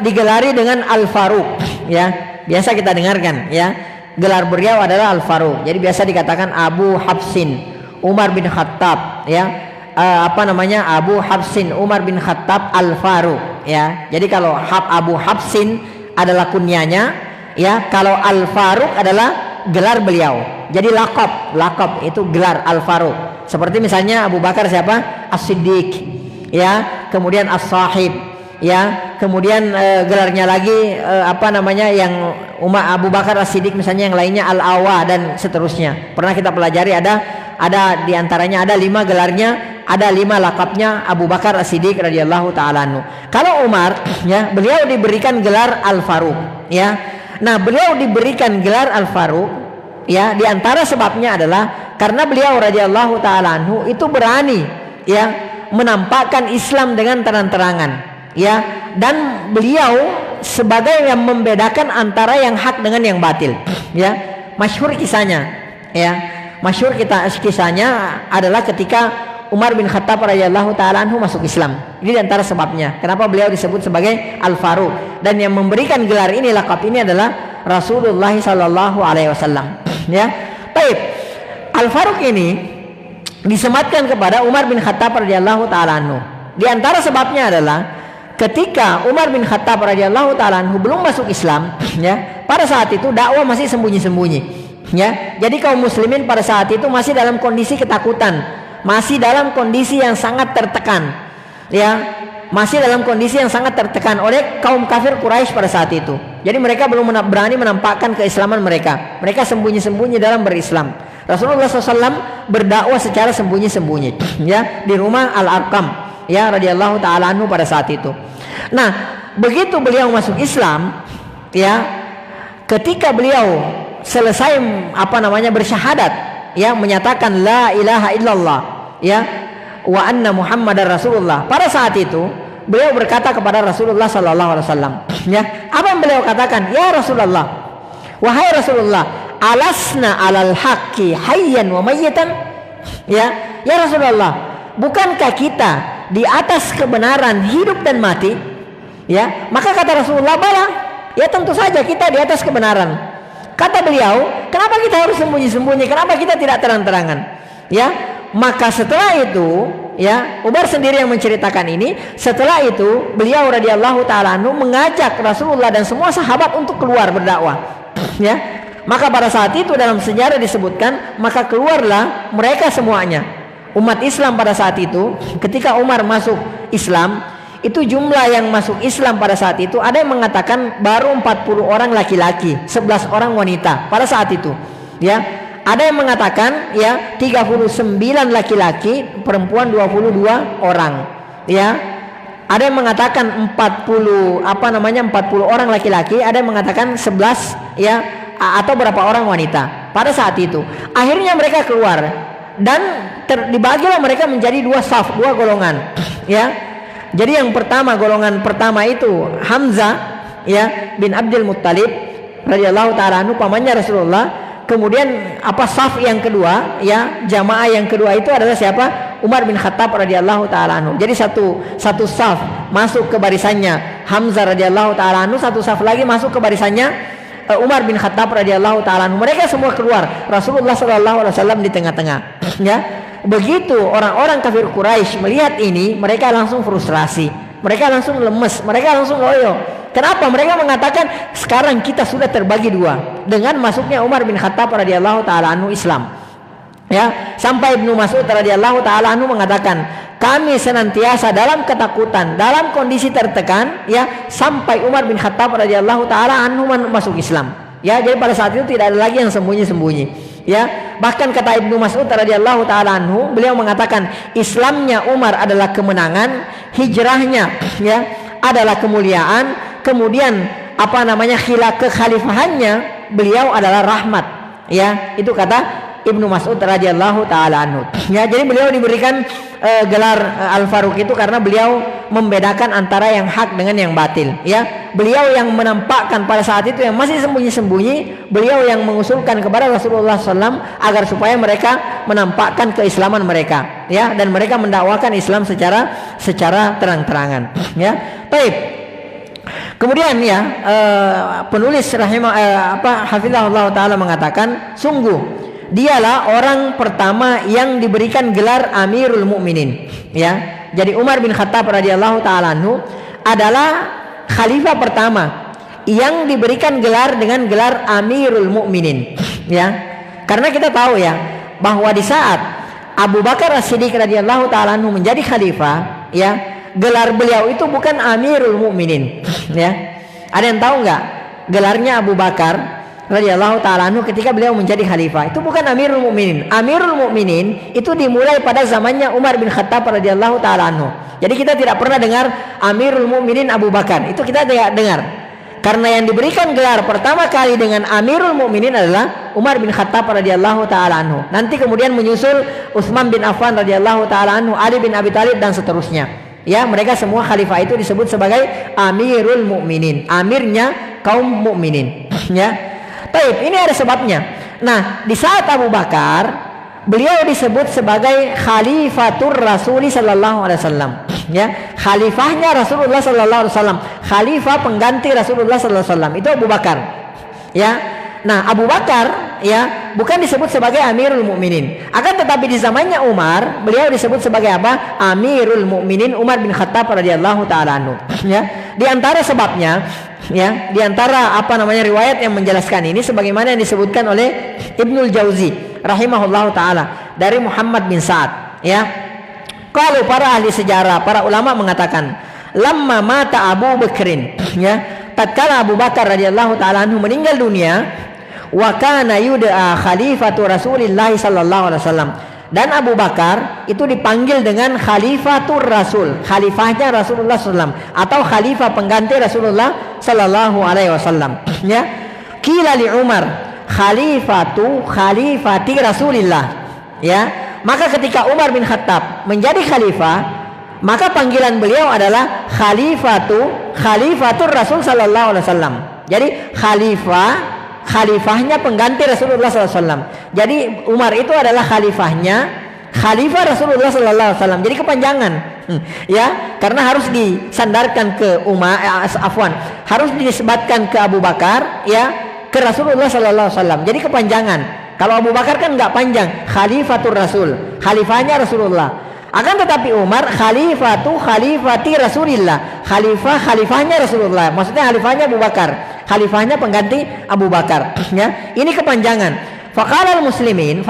Speaker 2: digelari dengan Al-Faruq, ya. Biasa kita dengarkan, ya. Gelar beliau adalah Al-Faruq. Jadi biasa dikatakan Abu Hafsin Umar bin Khattab, ya. Abu Hafsin Umar bin Khattab Al-Faruq, ya. Jadi kalau Abu Hafsin adalah kunyanya, ya. Kalau Al-Faruq adalah gelar beliau. Jadi lakop itu gelar Al-Faruq. Seperti misalnya Abu Bakar siapa? As-Siddiq, ya. Kemudian As-Sahib, ya. Kemudian gelarnya lagi yang Abu Bakar As-Siddiq misalnya, yang lainnya Al-Awa dan seterusnya. Pernah kita pelajari ada diantaranya ada 5 gelarnya, ada 5 lakapnya Abu Bakar As-Siddiq radhiyallahu taala anhu. Kalau Umar, ya, beliau diberikan gelar Al-Faruq, ya. Nah, beliau diberikan gelar Al-Faruq, ya, diantara sebabnya adalah karena beliau radhiyallahu taala anhu itu berani, ya, menampakkan Islam dengan terang-terangan, ya, dan beliau sebagai yang membedakan antara yang hak dengan yang batil, ya. Masyhur kisahnya, ya. Masyhur kisahnya adalah ketika Umar bin Khattab radhiyallahu taala anhu masuk Islam. Ini diantara sebabnya kenapa beliau disebut sebagai Al-Faruq, dan yang memberikan gelar ini, lakap ini adalah Rasulullah sallallahu alaihi wasallam, ya. Baik, Al-Faruq ini disematkan kepada Umar bin Khattab radhiyallahu taala anhu. Di antara sebabnya adalah ketika Umar bin Khattab radhiyallahu taala anhu belum masuk Islam, ya, pada saat itu dakwah masih sembunyi-sembunyi, ya. Jadi kaum muslimin pada saat itu masih dalam kondisi ketakutan, masih dalam kondisi yang sangat tertekan, ya, masih dalam kondisi yang sangat tertekan oleh kaum kafir Quraisy pada saat itu. Jadi mereka belum berani menampakkan keislaman mereka. Mereka sembunyi-sembunyi dalam berislam. Rasulullah SAW berdakwah secara sembunyi-sembunyi, ya, di rumah Al-Arqam, ya, radhiyallahu taala anhu pada saat itu. Nah, begitu beliau masuk Islam, ya, ketika beliau selesai bersyahadat, ya, menyatakan la ilaha illallah, ya, wa anna Muhammadar Rasulullah. Pada saat itu beliau berkata kepada Rasulullah sallallahu alaihi wasallam, ya, apa yang beliau katakan? Ya Rasulullah, wahai Rasulullah, alasna alal haqqi hayyan wa mayyitan, ya. Ya Rasulullah, bukankah kita di atas kebenaran hidup dan mati? Ya, maka kata Rasulullah, bala, ya tentu saja kita di atas kebenaran. Kata beliau, kenapa kita harus sembunyi-sembunyi? Kenapa kita tidak terang-terangan? Ya, maka setelah itu, ya, Umar sendiri yang menceritakan ini. Setelah itu, beliau radhiyallahu taala anhu mengajak Rasulullah dan semua sahabat untuk keluar berdakwah. Ya, maka pada saat itu dalam sejarah disebutkan, maka keluarlah mereka semuanya. Umat Islam pada saat itu, ketika Umar masuk Islam, itu jumlah yang masuk Islam pada saat itu ada yang mengatakan baru 40 orang laki-laki, 11 orang wanita pada saat itu, ya. Ada yang mengatakan, ya, 39 laki-laki, perempuan 22 orang, ya. Ada yang mengatakan 40 orang laki-laki, ada yang mengatakan 11, ya, atau berapa orang wanita pada saat itu. Akhirnya mereka keluar dan dibagilah mereka menjadi 2 saf, 2 golongan, ya. Jadi yang pertama, golongan pertama itu Hamzah, ya, bin Abdul Muttalib radhiyallahu taala anhu, pamannya Rasulullah. Kemudian saf yang kedua, ya, jamaah yang kedua itu adalah siapa? Umar bin Khattab radhiyallahu taala anhu. Jadi satu saf masuk ke barisannya Hamzah radhiyallahu taala anhu, satu saf lagi masuk ke barisannya Umar bin Khattab radhiyallahu taala anhu. Mereka semua keluar, Rasulullah sallallahu alaihi wasallam di tengah-tengah, ya. Begitu orang-orang kafir Quraisy melihat ini, mereka langsung frustrasi, mereka langsung lemes, mereka langsung loyo. Kenapa? Mereka mengatakan sekarang kita sudah terbagi 2 dengan masuknya Umar bin Khattab radhiyallahu taala anhu Islam. Ya, sampai Ibnu Mas'ud radhiyallahu taala anhu mengatakan, kami senantiasa dalam ketakutan, dalam kondisi tertekan, ya, sampai Umar bin Khattab radhiyallahu taala anhu masuk Islam. Ya, jadi pada saat itu tidak ada lagi yang sembunyi-sembunyi. Ya, bahkan kata Ibnu Mas'ud radhiyallahu taala anhu, beliau mengatakan Islamnya Umar adalah kemenangan, hijrahnya ya adalah kemuliaan, kemudian kekhalifahannya beliau adalah rahmat. Ya, itu kata Ibnu Mas'ud radhiyallahu taala anhu. Ya, jadi beliau diberikan gelar Al-Faruq itu karena beliau membedakan antara yang hak dengan yang batil. Ya, beliau yang menampakkan pada saat itu yang masih sembunyi-sembunyi, beliau yang mengusulkan kepada Rasulullah SAW agar supaya mereka menampakkan keislaman mereka. Ya, dan mereka mendakwakan Islam secara terang-terangan. Ya, baik. Kemudian ya penulis hafizahullah taala mengatakan, sungguh dialah orang pertama yang diberikan gelar Amirul Mukminin. Ya, jadi Umar bin Khattab radhiyallahu taala anhu adalah khalifah pertama yang diberikan gelar dengan gelar Amirul Mukminin. Ya, karena kita tahu ya bahwa di saat Abu Bakar As-Siddiq radhiyallahu taala anhu menjadi khalifah, ya, gelar beliau itu bukan Amirul Mukminin. Ya, ada yang tahu nggak gelarnya Abu Bakar radhiyallahu taala anhu ketika beliau menjadi khalifah itu bukan Amirul Mukminin. Amirul Mukminin itu dimulai pada zamannya Umar bin Khattab radhiyallahu taala anhu. Jadi kita tidak pernah dengar Amirul Mukminin Abu Bakar. Itu kita tidak dengar. Karena yang diberikan gelar pertama kali dengan Amirul Mukminin adalah Umar bin Khattab radhiyallahu taala anhu. Nanti kemudian menyusul Utsman bin Affan radhiyallahu taala anhu, Ali bin Abi Thalib dan seterusnya. Ya, mereka semua khalifah itu disebut sebagai Amirul Mukminin, amirnya kaum mukminin. Ya. Baik, ini ada sebabnya. Nah, di saat Abu Bakar, beliau disebut sebagai Khalifatur Rasul sallallahu alaihi wasallam. Ya, khalifahnya Rasulullah sallallahu alaihi wasallam, khalifah pengganti Rasulullah sallallahu alaihi wasallam itu Abu Bakar. Ya. Nah, Abu Bakar ya bukan disebut sebagai Amirul Mukminin. Akan tetapi di zamannya Umar, beliau disebut sebagai apa? Amirul Mukminin Umar bin Khattab radhiyallahu taala anhu. Ya. Di antara sebabnya, ya, di antara riwayat yang menjelaskan ini sebagaimana yang disebutkan oleh Ibnul Jauzi rahimahullahu taala dari Muhammad bin Sa'ad. Ya, kalau para ahli sejarah, para ulama mengatakan, lamma mata Abu Bakrin, ya, tatkala Abu Bakar radhiyallahu taala anhu meninggal dunia, wa kana yud'a khalifatu Rasulillah sallallahu alaihi wasallam, dan Abu Bakar itu dipanggil dengan Khalifatur Rasul, khalifahnya Rasulullah SAW, atau khalifah pengganti Rasulullah Sallallahu Alaihi Wasallam. Ya, qila li Umar khalifati Rasulillah. Ya, maka ketika Umar bin Khattab menjadi khalifah, maka panggilan beliau adalah Khalifatur Rasul Sallallahu Alaihi Wasallam. Jadi khalifahnya pengganti Rasulullah SAW. Jadi Umar itu adalah khalifah Rasulullah SAW. Jadi kepanjangan, ya, karena harus disandarkan ke harus dinisbatkan ke Abu Bakar, ya, ke Rasulullah SAW. Jadi kepanjangan. Kalau Abu Bakar kan nggak panjang, Khalifatur Rasul, khalifahnya Rasulullah. Akan tetapi Umar khalifati Rasulillah, khalifahnya Rasulullah. Maksudnya khalifahnya Abu Bakar, khalifahnya pengganti Abu Bakar. Ya, ini kepanjangan. Faqalal muslimun,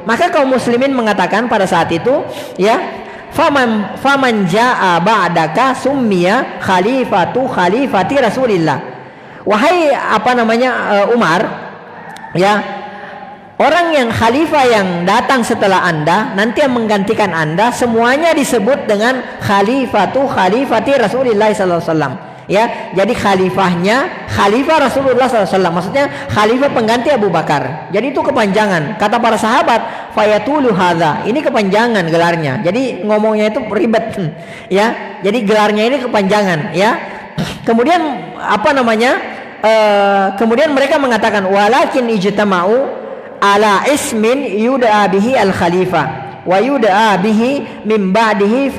Speaker 2: maka kaum muslimin mengatakan pada saat itu, ya, faman jaa ba'daka summiya khalifati Rasulillah. Wahai Umar, ya, orang yang khalifah yang datang setelah Anda, nanti yang menggantikan Anda, semuanya disebut dengan khalifati Rasulillah sallallahu alaihi wasallam. Ya, jadi khalifah Rasulullah SAW, maksudnya khalifah pengganti Abu Bakar. Jadi itu kepanjangan. Kata para sahabat, fayatulu hadza, ini kepanjangan gelarnya. Jadi ngomongnya itu ribet. Ya, jadi gelarnya ini kepanjangan. Ya, kemudian kemudian mereka mengatakan, walakin ijtama'u ala ismin yud'a bihi al khalifah wa yud'a bihi min ba'dihi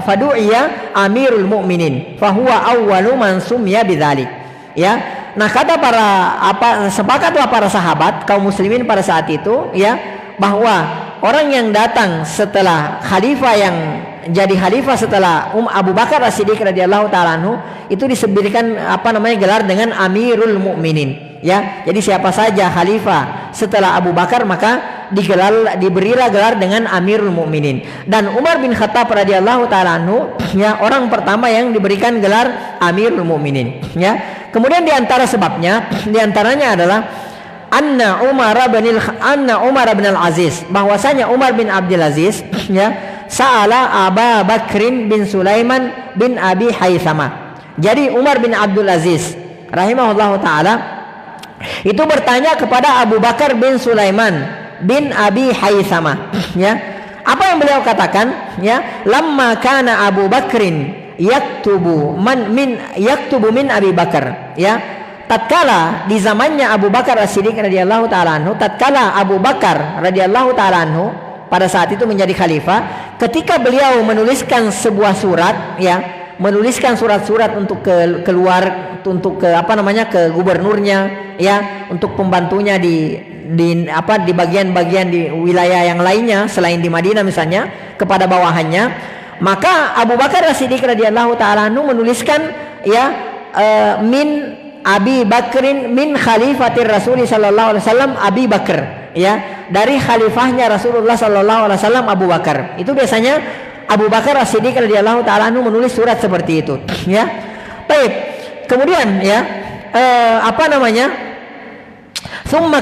Speaker 2: fadu'iya Amirul Mukminin fa huwa awwalu man summiya bidzalik. Ya, nah kata sepakatlah para sahabat kaum muslimin pada saat itu, ya, bahwa orang yang datang setelah khalifah yang jadi khalifah setelah Abu Bakar As-Siddiq radhiyallahu taala anhu itu disebutkan gelar dengan Amirul Mukminin. Ya, jadi siapa saja khalifah setelah Abu Bakar maka diberilah gelar dengan Amirul Mukminin. Dan Umar bin Khattab radhiyallahu taala anhu ya orang pertama yang diberikan gelar Amirul Mukminin ya. Kemudian di antara sebabnya di antaranya adalah anna Umar bin Al-Aziz, bahwasanya Umar bin Abdul Aziz ya sa'ala Abu Bakrin bin Sulaiman bin Abi Haythama. Jadi Umar bin Abdul Aziz rahimahullahu taala itu bertanya kepada Abu Bakar bin Sulaiman bin Abi Haythama ya. Apa yang beliau katakan ya, lamma kana Abu Bakrin yaktubu min Abi Bakar ya. Tatkala di zamannya Abu Bakar As-Siddiq radhiyallahu taala anhu, tatkala Abu Bakar radhiyallahu taala anhu pada saat itu menjadi khalifah, ketika beliau menuliskan sebuah surat ya, menuliskan surat-surat untuk keluar untuk ke ke gubernurnya ya, untuk pembantunya di bagian-bagian di wilayah yang lainnya selain di Madinah misalnya kepada bawahannya, maka Abu Bakar As-Siddiq radhiyallahu taala anhu menuliskan ya min Abi Bakrin min khalifatir Rasul sallallahu alaihi wasallam Abi Bakar ya, dari khalifahnya Rasulullah sallallahu alaihi wasallam Abu Bakar. Itu biasanya Abu Bakar As-Siddiq radhiyallahu taala anhu menulis surat seperti itu ya. Baik. Kemudian ya Summa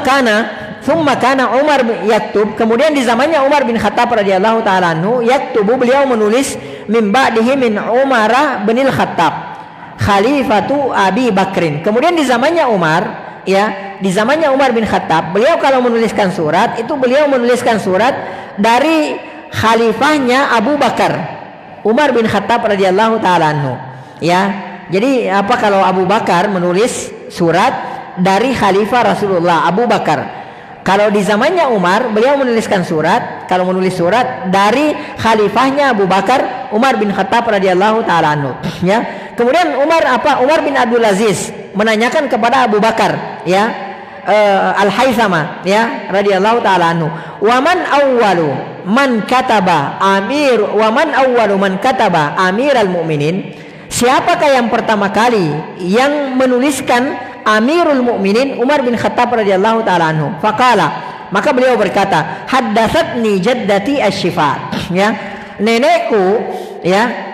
Speaker 2: kana Umar yaktub, kemudian di zamannya Umar bin Khattab radhiyallahu taala anhu yaktubu, beliau menulis min ba'dihi min Umar bin Khattab khalifatu Abi Bakrin. Kemudian di zamannya Umar ya, di zamannya Umar bin Khattab, beliau kalau menuliskan surat itu beliau menuliskan surat dari khalifahnya Abu Bakar, Umar bin Khattab radhiyallahu taala anhu ya. Jadi kalau Abu Bakar menulis surat dari khalifah Rasulullah Abu Bakar. Kalau di zamannya Umar, beliau menuliskan surat, kalau menulis surat dari khalifahnya Abu Bakar, Umar bin Khattab radhiyallahu taala anhu ya. Kemudian Umar bin Abdul Aziz menanyakan kepada Abu Bakar ya, Al-Haythama ya radhiyallahu taala anhu, wa man awwalu man kataba Amiral Mukminin, siapakah yang pertama kali yang menuliskan Amirul Mukminin? Umar bin Khattab radhiyallahu taala anhu. Faqala, maka beliau berkata, haddatsatni jaddati asy-Syifa ya,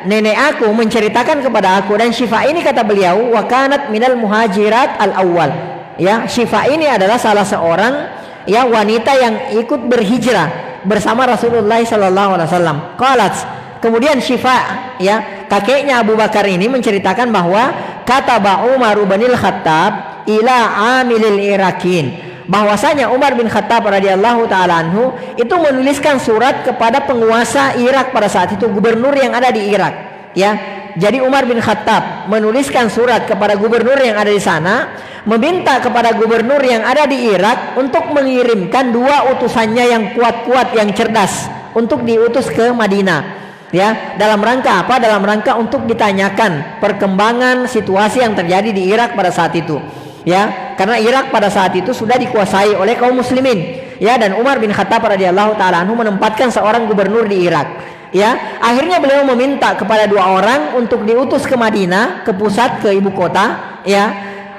Speaker 2: nenek aku menceritakan kepada aku, dan Syifa ini kata beliau wa kanat minal muhajirat al-awwal ya. Syifa ini adalah salah seorang ya wanita yang ikut berhijrah bersama Rasulullah sallallahu alaihi wasallam. Qalat, kemudian Syifa ya, kakeknya Abu Bakar ini menceritakan bahwa kata Umar bin Khattab ila amilil Irakin, bahwasanya Umar bin Khattab radhiyallahu taala anhu itu menuliskan surat kepada penguasa Irak pada saat itu, gubernur yang ada di Irak ya. Jadi Umar bin Khattab menuliskan surat kepada gubernur yang ada di sana, meminta kepada gubernur yang ada di Irak untuk mengirimkan dua utusannya yang kuat-kuat, yang cerdas, untuk diutus ke Madinah ya. Dalam rangka apa? Dalam rangka untuk ditanyakan perkembangan situasi yang terjadi di Irak pada saat itu ya, karena Irak pada saat itu sudah dikuasai oleh kaum muslimin ya, dan Umar bin Khattab radhiyallahu taala anhu menempatkan seorang gubernur di Irak ya. Akhirnya beliau meminta kepada dua orang untuk diutus ke Madinah, ke pusat, ke ibu kota ya,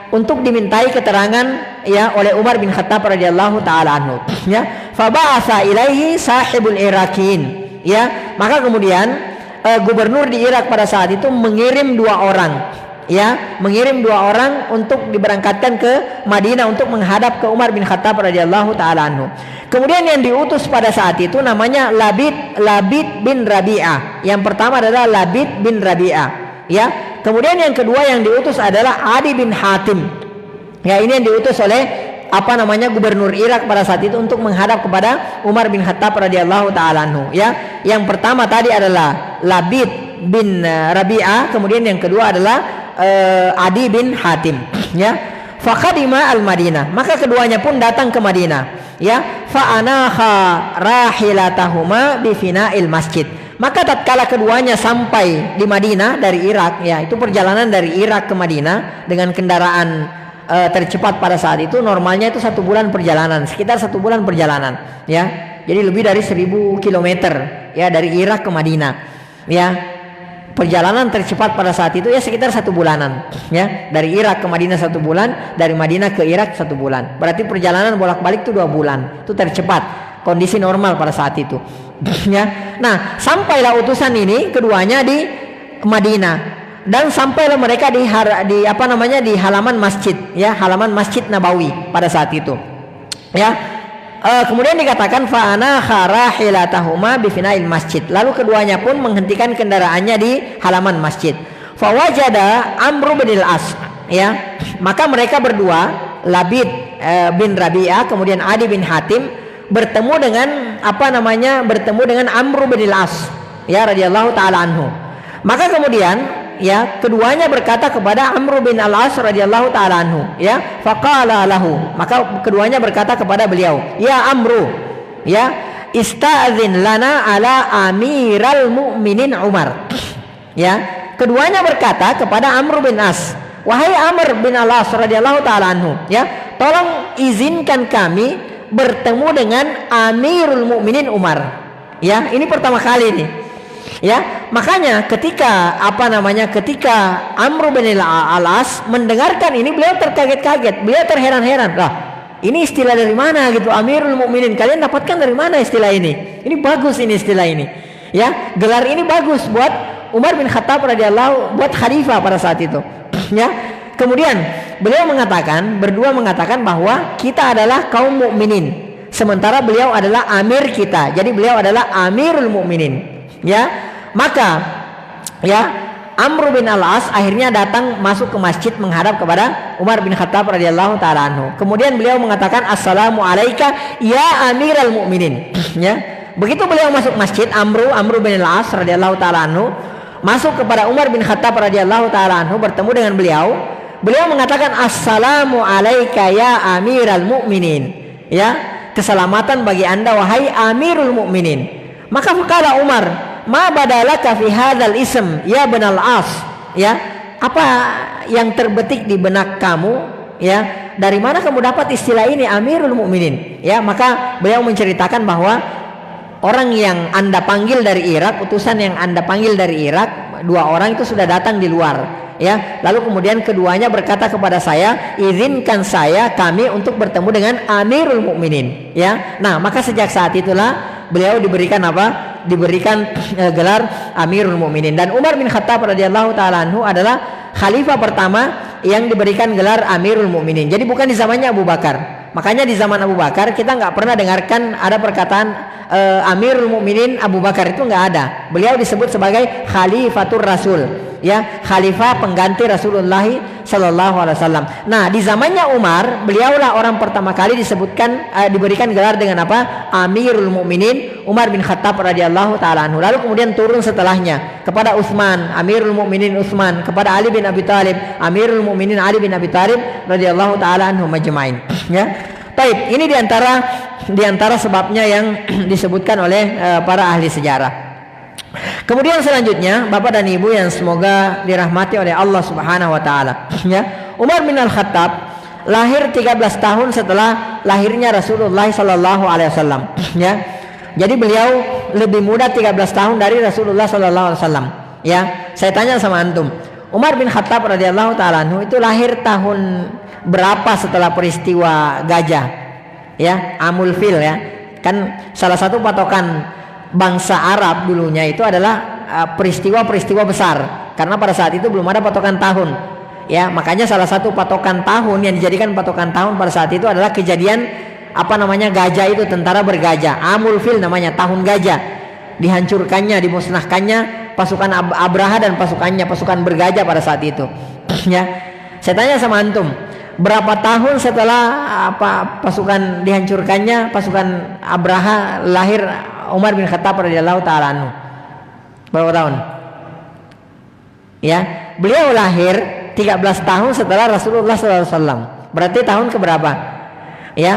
Speaker 2: untuk dimintai keterangan ya oleh Umar bin Khattab radhiyallahu taala anhu ya. Fa ba'atsa ilaihi sahibul Irakin ya, maka kemudian gubernur di Irak pada saat itu mengirim dua orang ya, mengirim dua orang untuk diberangkatkan ke Madinah untuk menghadap ke Umar bin Khattab radhiyallahu taala anhu. Kemudian yang diutus pada saat itu namanya Labid bin Rabi'ah. Yang pertama adalah Labid bin Rabi'ah ya. Kemudian yang kedua yang diutus adalah Adi bin Hatim ya. Ini yang diutus oleh gubernur Irak pada saat itu untuk menghadap kepada Umar bin Khattab radhiyallahu taala anhu ya. Yang pertama tadi adalah Labid bin Rabi'ah, kemudian yang kedua adalah Adi bin Hatim ya. Faqadima al-Madinah, maka keduanya pun datang ke Madinah ya. Fa'anaha rahilatahuma bi fina'il masjid, maka tatkala keduanya sampai di Madinah dari Irak ya, itu perjalanan dari Irak ke Madinah dengan kendaraan tercepat pada saat itu normalnya itu 1 bulan perjalanan, sekitar 1 bulan perjalanan ya. Jadi lebih dari 1000 kilometer ya dari Irak ke Madinah ya. perjalanan tercepat pada saat itu ya sekitar 1 bulanan, ya. Dari Irak ke Madinah 1 bulan, dari Madinah ke Irak 1 bulan. Berarti perjalanan bolak-balik itu 2 bulan. Itu tercepat, kondisi normal pada saat itu. Ya. Nah, sampailah utusan ini keduanya di Madinah dan sampailah mereka di halaman masjid, ya, halaman Masjid Nabawi pada saat itu. Ya. Kemudian dikatakan fa'ana kharahilatahuma bifina'il masjid. Lalu keduanya pun menghentikan kendaraannya di halaman masjid. Fawajada Amr bin al-As, ya. Maka mereka berdua, Labid bin Rabi'ah kemudian Adi bin Hatim bertemu dengan Amr bin al-As, ya, radhiyallahu taala anhu. Maka kemudian, ya, keduanya berkata kepada Amr bin al-As radhiyallahu taala anhu, ya, faqala lahu, maka keduanya berkata kepada beliau, ya Amru, ya, ista'zin lana ala amiral mu'minin Umar. Ya, keduanya berkata kepada Amr bin As, wahai Amr bin al-As radhiyallahu taala anhu, ya, tolong izinkan kami bertemu dengan Amirul Mukminin Umar. Ya, ini pertama kali nih. Ya, makanya ketika Amr bin al-As mendengarkan ini, beliau terkaget-kaget, beliau terheran-heran. Lah, ini istilah dari mana gitu, Amirul Mukminin? Kalian dapatkan dari mana istilah ini? Ini bagus ini istilah ini. Ya, gelar ini bagus buat Umar bin Khattab radhiyallahu, buat khalifah pada saat itu. Ya. Kemudian beliau berdua mengatakan bahwa kita adalah kaum mukminin, sementara beliau adalah amir kita. Jadi beliau adalah Amirul Mukminin. Ya, maka ya Amr bin al-As akhirnya datang masuk ke masjid menghadap kepada Umar bin Khattab radhiyallahu taala anhu. Kemudian beliau mengatakan assalamu alayka ya Amiral Mukminin. Ya, begitu beliau masuk masjid, Amr bin al-As radhiyallahu taala anhu masuk kepada Umar bin Khattab radhiyallahu taala anhu, bertemu dengan beliau. Beliau mengatakan assalamu alayka ya Amiral Mukminin. Ya, keselamatan bagi Anda wahai Amirul Mukminin. Maka faqala Umar, ma badalaka fi hadzal ism ya bin al-As, ya, apa yang terbetik di benak kamu, ya, dari mana kamu dapat istilah ini Amirul Mukminin? Ya, maka beliau menceritakan bahwa orang yang Anda panggil dari Irak, utusan yang Anda panggil dari Irak, 2 orang itu sudah datang di luar, ya. Lalu kemudian keduanya berkata kepada saya, izinkan kami untuk bertemu dengan Amirul Mukminin, ya. Nah, maka sejak saat itulah beliau diberikan gelar Amirul Mukminin. Dan Umar bin Khattab radhiyallahu taala anhu adalah khalifah pertama yang diberikan gelar Amirul Mukminin. Jadi bukan di zamannya Abu Bakar. Makanya di zaman Abu Bakar kita nggak pernah dengarkan ada perkataan Amirul Mukminin Abu Bakar, itu nggak ada. Beliau disebut sebagai Khalifatur Rasul, ya, khalifah pengganti Rasulullah sallallahu alaihi wasallam. Nah, di zamannya Umar, beliaulah orang pertama kali diberikan gelar dengan apa? Amirul Mukminin Umar bin Khattab radhiyallahu taala anhu. Lalu kemudian turun setelahnya kepada Utsman, Amirul Mukminin Utsman, kepada Ali bin Abi Thalib, Amirul Mukminin Ali bin Abi Thalib radhiyallahu taala anhu majma'in. Ya. Baik, ini diantara sebabnya yang disebutkan oleh para ahli sejarah. Kemudian selanjutnya, Bapak dan Ibu yang semoga dirahmati oleh Allah Subhanahu wa taala, ya. Umar bin Al-Khattab lahir 13 tahun setelah lahirnya Rasulullah sallallahu alaihi wasallam, ya. Jadi beliau lebih muda 13 tahun dari Rasulullah sallallahu alaihi wasallam, ya. Saya tanya sama antum, Umar bin Khattab radhiyallahu taala anhu itu lahir tahun berapa setelah peristiwa gajah, ya, Amul Fil, ya. Kan salah satu patokan bangsa Arab dulunya itu adalah peristiwa-peristiwa besar, karena pada saat itu belum ada patokan tahun, ya. Makanya salah satu patokan tahun yang dijadikan patokan tahun pada saat itu adalah kejadian gajah itu, tentara bergajah, Amul Fil namanya, tahun gajah, dihancurkannya, dimusnahkannya pasukan Abraha dan pasukan bergajah pada saat itu. Ya, saya tanya sama antum, berapa tahun setelah pasukan dihancurkannya pasukan Abraha lahir Umar bin Khattab radhiyallahu taala anhu? Berapa tahun? Ya, beliau lahir 13 tahun setelah Rasulullah SAW. Berarti tahun keberapa? Ya,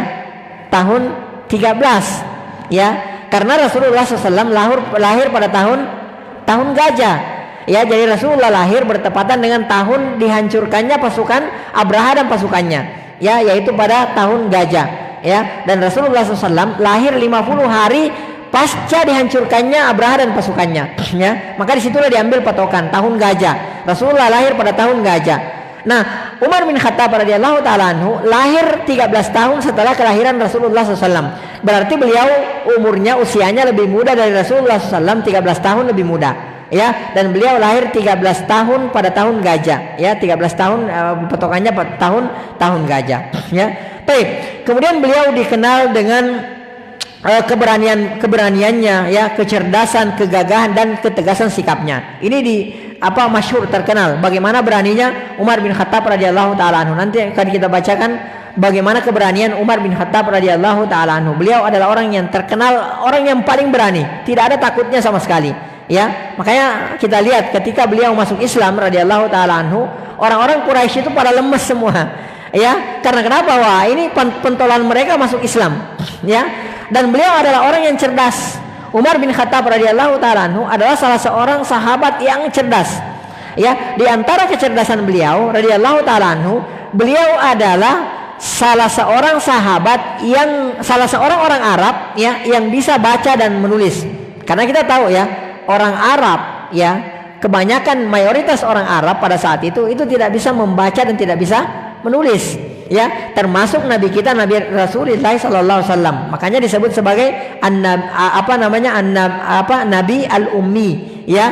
Speaker 2: tahun 13. Ya, karena Rasulullah SAW lahir pada tahun gajah. Ya, jadi Rasulullah lahir bertepatan dengan tahun dihancurkannya pasukan Abraha dan pasukannya. Ya, yaitu pada tahun gajah. Ya, dan Rasulullah SAW lahir 50 hari pasca dihancurkannya Abraha dan pasukannya, ya. Maka disitulah diambil patokan tahun gajah. Rasulullah lahir pada tahun gajah. Nah, Umar bin Khattab radhiyallahu taala anhu lahir 13 tahun setelah kelahiran Rasulullah SAW. Berarti beliau umurnya, usianya lebih muda dari Rasulullah SAW, 13 tahun lebih muda, ya. Dan beliau lahir 13 tahun pada tahun gajah, ya. 13 tahun patokannya tahun gajah, ya. Baik. Kemudian beliau dikenal dengan keberaniannya, ya, kecerdasan, kegagahan dan ketegasan sikapnya. Ini masyhur, terkenal bagaimana beraninya Umar bin Khattab radhiyallahu taala anhu. Nanti akan kita bacakan bagaimana keberanian Umar bin Khattab radhiyallahu taala anhu. Beliau adalah orang yang terkenal, orang yang paling berani, tidak ada takutnya sama sekali, ya. Makanya kita lihat ketika beliau masuk Islam radhiyallahu taala anhu, orang-orang Quraisy itu pada lemes semua, ya. Karena kenapa? Wah, ini pentolan mereka masuk Islam, ya. Dan beliau adalah orang yang cerdas. Umar bin Khattab radhiyallahu taala anhu adalah salah seorang sahabat yang cerdas, ya. Di antara kecerdasan beliau radhiyallahu taala anhu, beliau adalah salah seorang orang Arab, ya, yang bisa baca dan menulis. Karena kita tahu, ya, orang Arab, ya, kebanyakan mayoritas orang Arab pada saat itu tidak bisa membaca dan tidak bisa menulis, ya, termasuk Nabi kita, Nabi Rasulullah sallallahu alaihi wasallam. Makanya disebut sebagai Nabi al-Ummi, ya.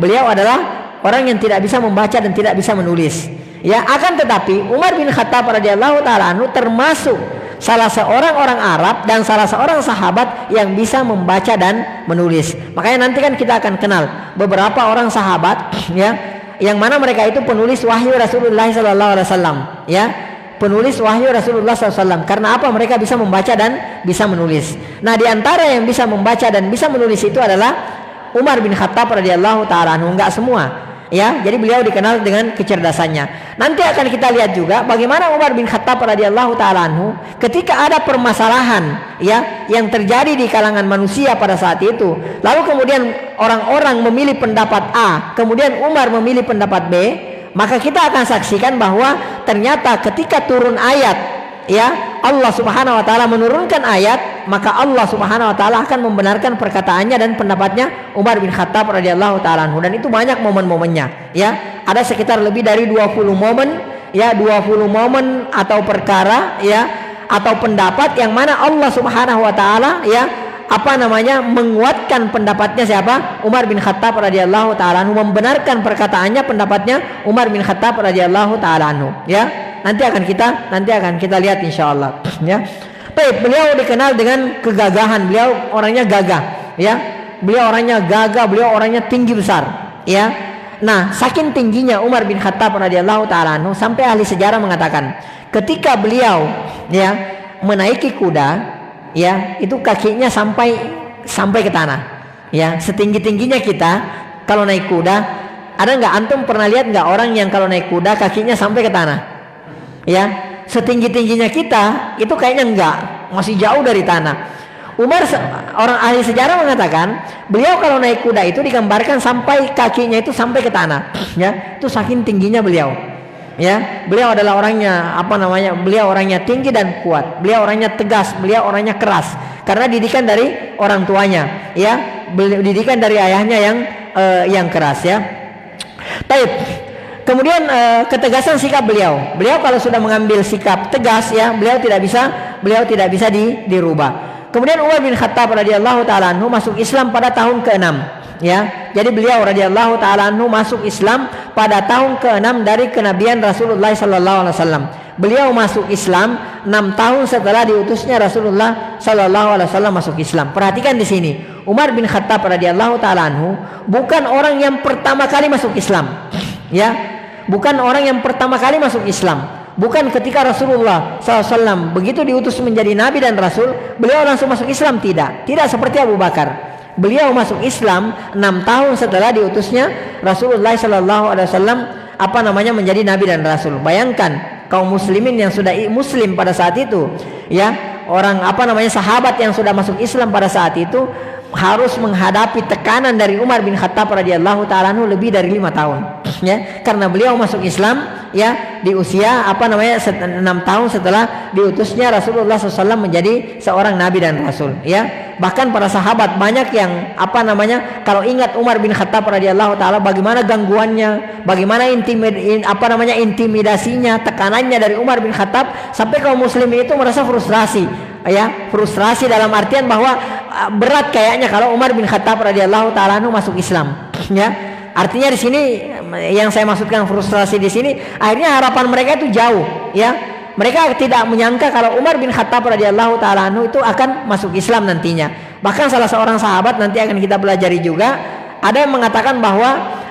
Speaker 2: Beliau adalah orang yang tidak bisa membaca dan tidak bisa menulis, ya. Akan tetapi Umar bin Khattab radhiyallahu taala anhu termasuk salah seorang orang Arab dan salah seorang sahabat yang bisa membaca dan menulis. Makanya nanti kan kita akan kenal beberapa orang sahabat, ya, yang mana mereka itu penulis wahyu Rasulullah sallallahu alaihi wasallam, ya. Penulis wahyu Rasulullah SAW. Karena apa? Mereka bisa membaca dan bisa menulis. Nah, di antara yang bisa membaca dan bisa menulis itu adalah Umar bin Khattab radhiyallahu taala anhu. Enggak semua, ya. Jadi beliau dikenal dengan kecerdasannya. Nanti akan kita lihat juga bagaimana Umar bin Khattab radhiyallahu taala anhu ketika ada permasalahan, ya, yang terjadi di kalangan manusia pada saat itu. Lalu kemudian orang-orang memilih pendapat A, kemudian Umar memilih pendapat B. Maka kita akan saksikan bahwa ternyata ketika turun ayat, ya, Allah Subhanahu wa taala menurunkan ayat, maka Allah Subhanahu wa taala akan membenarkan perkataannya dan pendapatnya Umar bin Khattab radhiyallahu taala anhu. Dan itu banyak momen-momennya, ya. Ada sekitar lebih dari 20 momen, ya, 20 momen atau perkara, ya, atau pendapat yang mana Allah Subhanahu wa taala, ya, menguatkan pendapatnya siapa? Umar bin Khattab radhiyallahu taala anhu, membenarkan perkataannya, pendapatnya Umar bin Khattab radhiyallahu taala anhu, ya. Nanti akan kita lihat insyaallah, ya. Baik, beliau dikenal dengan kegagahan. Beliau orangnya gagah, ya. Beliau orangnya tinggi besar, ya. Nah, saking tingginya Umar bin Khattab radhiyallahu taala anhu sampai ahli sejarah mengatakan ketika beliau, ya, menaiki kuda, ya, itu kakinya sampai ke tanah, ya. Setinggi-tingginya kita kalau naik kuda, ada nggak antum pernah lihat nggak orang yang kalau naik kuda kakinya sampai ke tanah, ya? Setinggi-tingginya kita itu kayaknya enggak, masih jauh dari tanah. Umar, orang ahli sejarah mengatakan beliau kalau naik kuda itu digambarkan sampai kakinya itu sampai ke tanah, ya. Itu saking tingginya beliau, ya. Beliau adalah beliau orangnya tinggi dan kuat. Beliau orangnya tegas, beliau orangnya keras karena didikan dari orang tuanya, ya. Didikan dari ayahnya yang keras, ya. Baik. Kemudian ketegasan sikap beliau kalau sudah mengambil sikap tegas, ya, beliau tidak bisa dirubah. Kemudian Umar bin Khattab radhiyallahu taala anhu masuk Islam pada tahun ke-6, ya. Jadi beliau radhiyallahu taala anhu masuk Islam pada tahun ke-6 dari kenabian Rasulullah sallallahu alaihi wasallam. Beliau masuk Islam 6 tahun setelah diutusnya Rasulullah sallallahu alaihi wasallam masuk Islam. Perhatikan di sini, Umar bin Khattab radhiyallahu taala anhu bukan orang yang pertama kali masuk Islam, ya. Bukan orang yang pertama kali masuk Islam. Bukan ketika Rasulullah SAW begitu diutus menjadi Nabi dan Rasul, beliau langsung masuk Islam. Tidak seperti Abu Bakar. Beliau masuk Islam 6 tahun setelah diutusnya Rasulullah SAW menjadi Nabi dan Rasul. Bayangkan kaum muslimin yang sudah muslim pada saat itu, ya, orang sahabat yang sudah masuk Islam pada saat itu harus menghadapi tekanan dari Umar bin Khattab radhiyallahu taala anhu lebih dari 5 tahun, ya, karena beliau masuk Islam ya di usia 6 tahun setelah diutusnya Rasulullah SAW menjadi seorang nabi dan rasul, ya. Bahkan para sahabat banyak yang kalau ingat Umar bin Khattab radhiyallahu taala, bagaimana gangguannya, bagaimana intimidasinya, tekanannya dari Umar bin Khattab, sampai kaum muslimin itu merasa frustrasi, ya, frustrasi dalam artian bahwa berat kayaknya kalau Umar bin Khattab radhiyallahu taala masuk Islam, ya. Artinya di sini yang saya maksudkan frustrasi di sini, akhirnya harapan mereka itu jauh, ya. Mereka tidak menyangka kalau Umar bin Khattab radhiyallahu taala itu akan masuk Islam nantinya. Bahkan salah seorang sahabat, nanti akan kita pelajari juga, ada yang mengatakan bahwa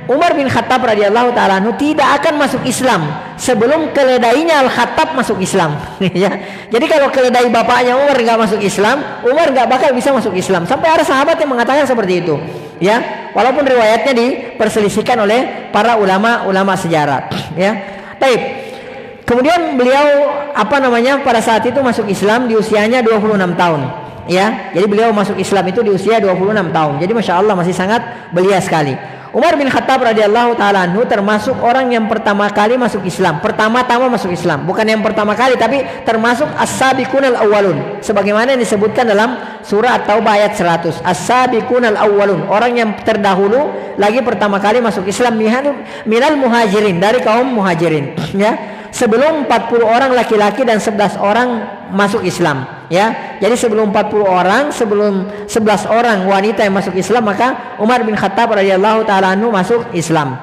Speaker 2: Umar bin Khattab radhiyallahu taala tidak akan masuk Islam sebelum keledainya Al-Khattab masuk Islam. Ya. Jadi kalau keledai bapaknya Umar nggak masuk Islam, Umar nggak bakal bisa masuk Islam. Sampai ada sahabat yang mengatakan seperti itu. Ya, walaupun riwayatnya diperselisihkan oleh para ulama sejarah. Ya, baik. Kemudian beliau pada saat itu masuk Islam di usianya 26 tahun. Ya, jadi beliau masuk Islam itu di usia 26 tahun. Jadi masya Allah masih sangat belia sekali. Umar bin Khattab radhiyallahu taala anhu termasuk orang yang pertama kali masuk Islam. Pertama-tama masuk Islam, bukan yang pertama kali, tapi termasuk as-sabiqunal awwalun. Sebagaimana yang disebutkan dalam surah At-Taubah ayat 100. As-sabiqunal awwalun, orang yang terdahulu lagi pertama kali masuk Islam, minal muhajirin, dari kaum muhajirin, ya. Sebelum 40 orang laki-laki dan 11 orang masuk Islam, ya. Jadi sebelum 40 orang, sebelum 11 orang wanita yang masuk Islam, maka Umar bin Khattab radhiyallahu taala anhu masuk Islam.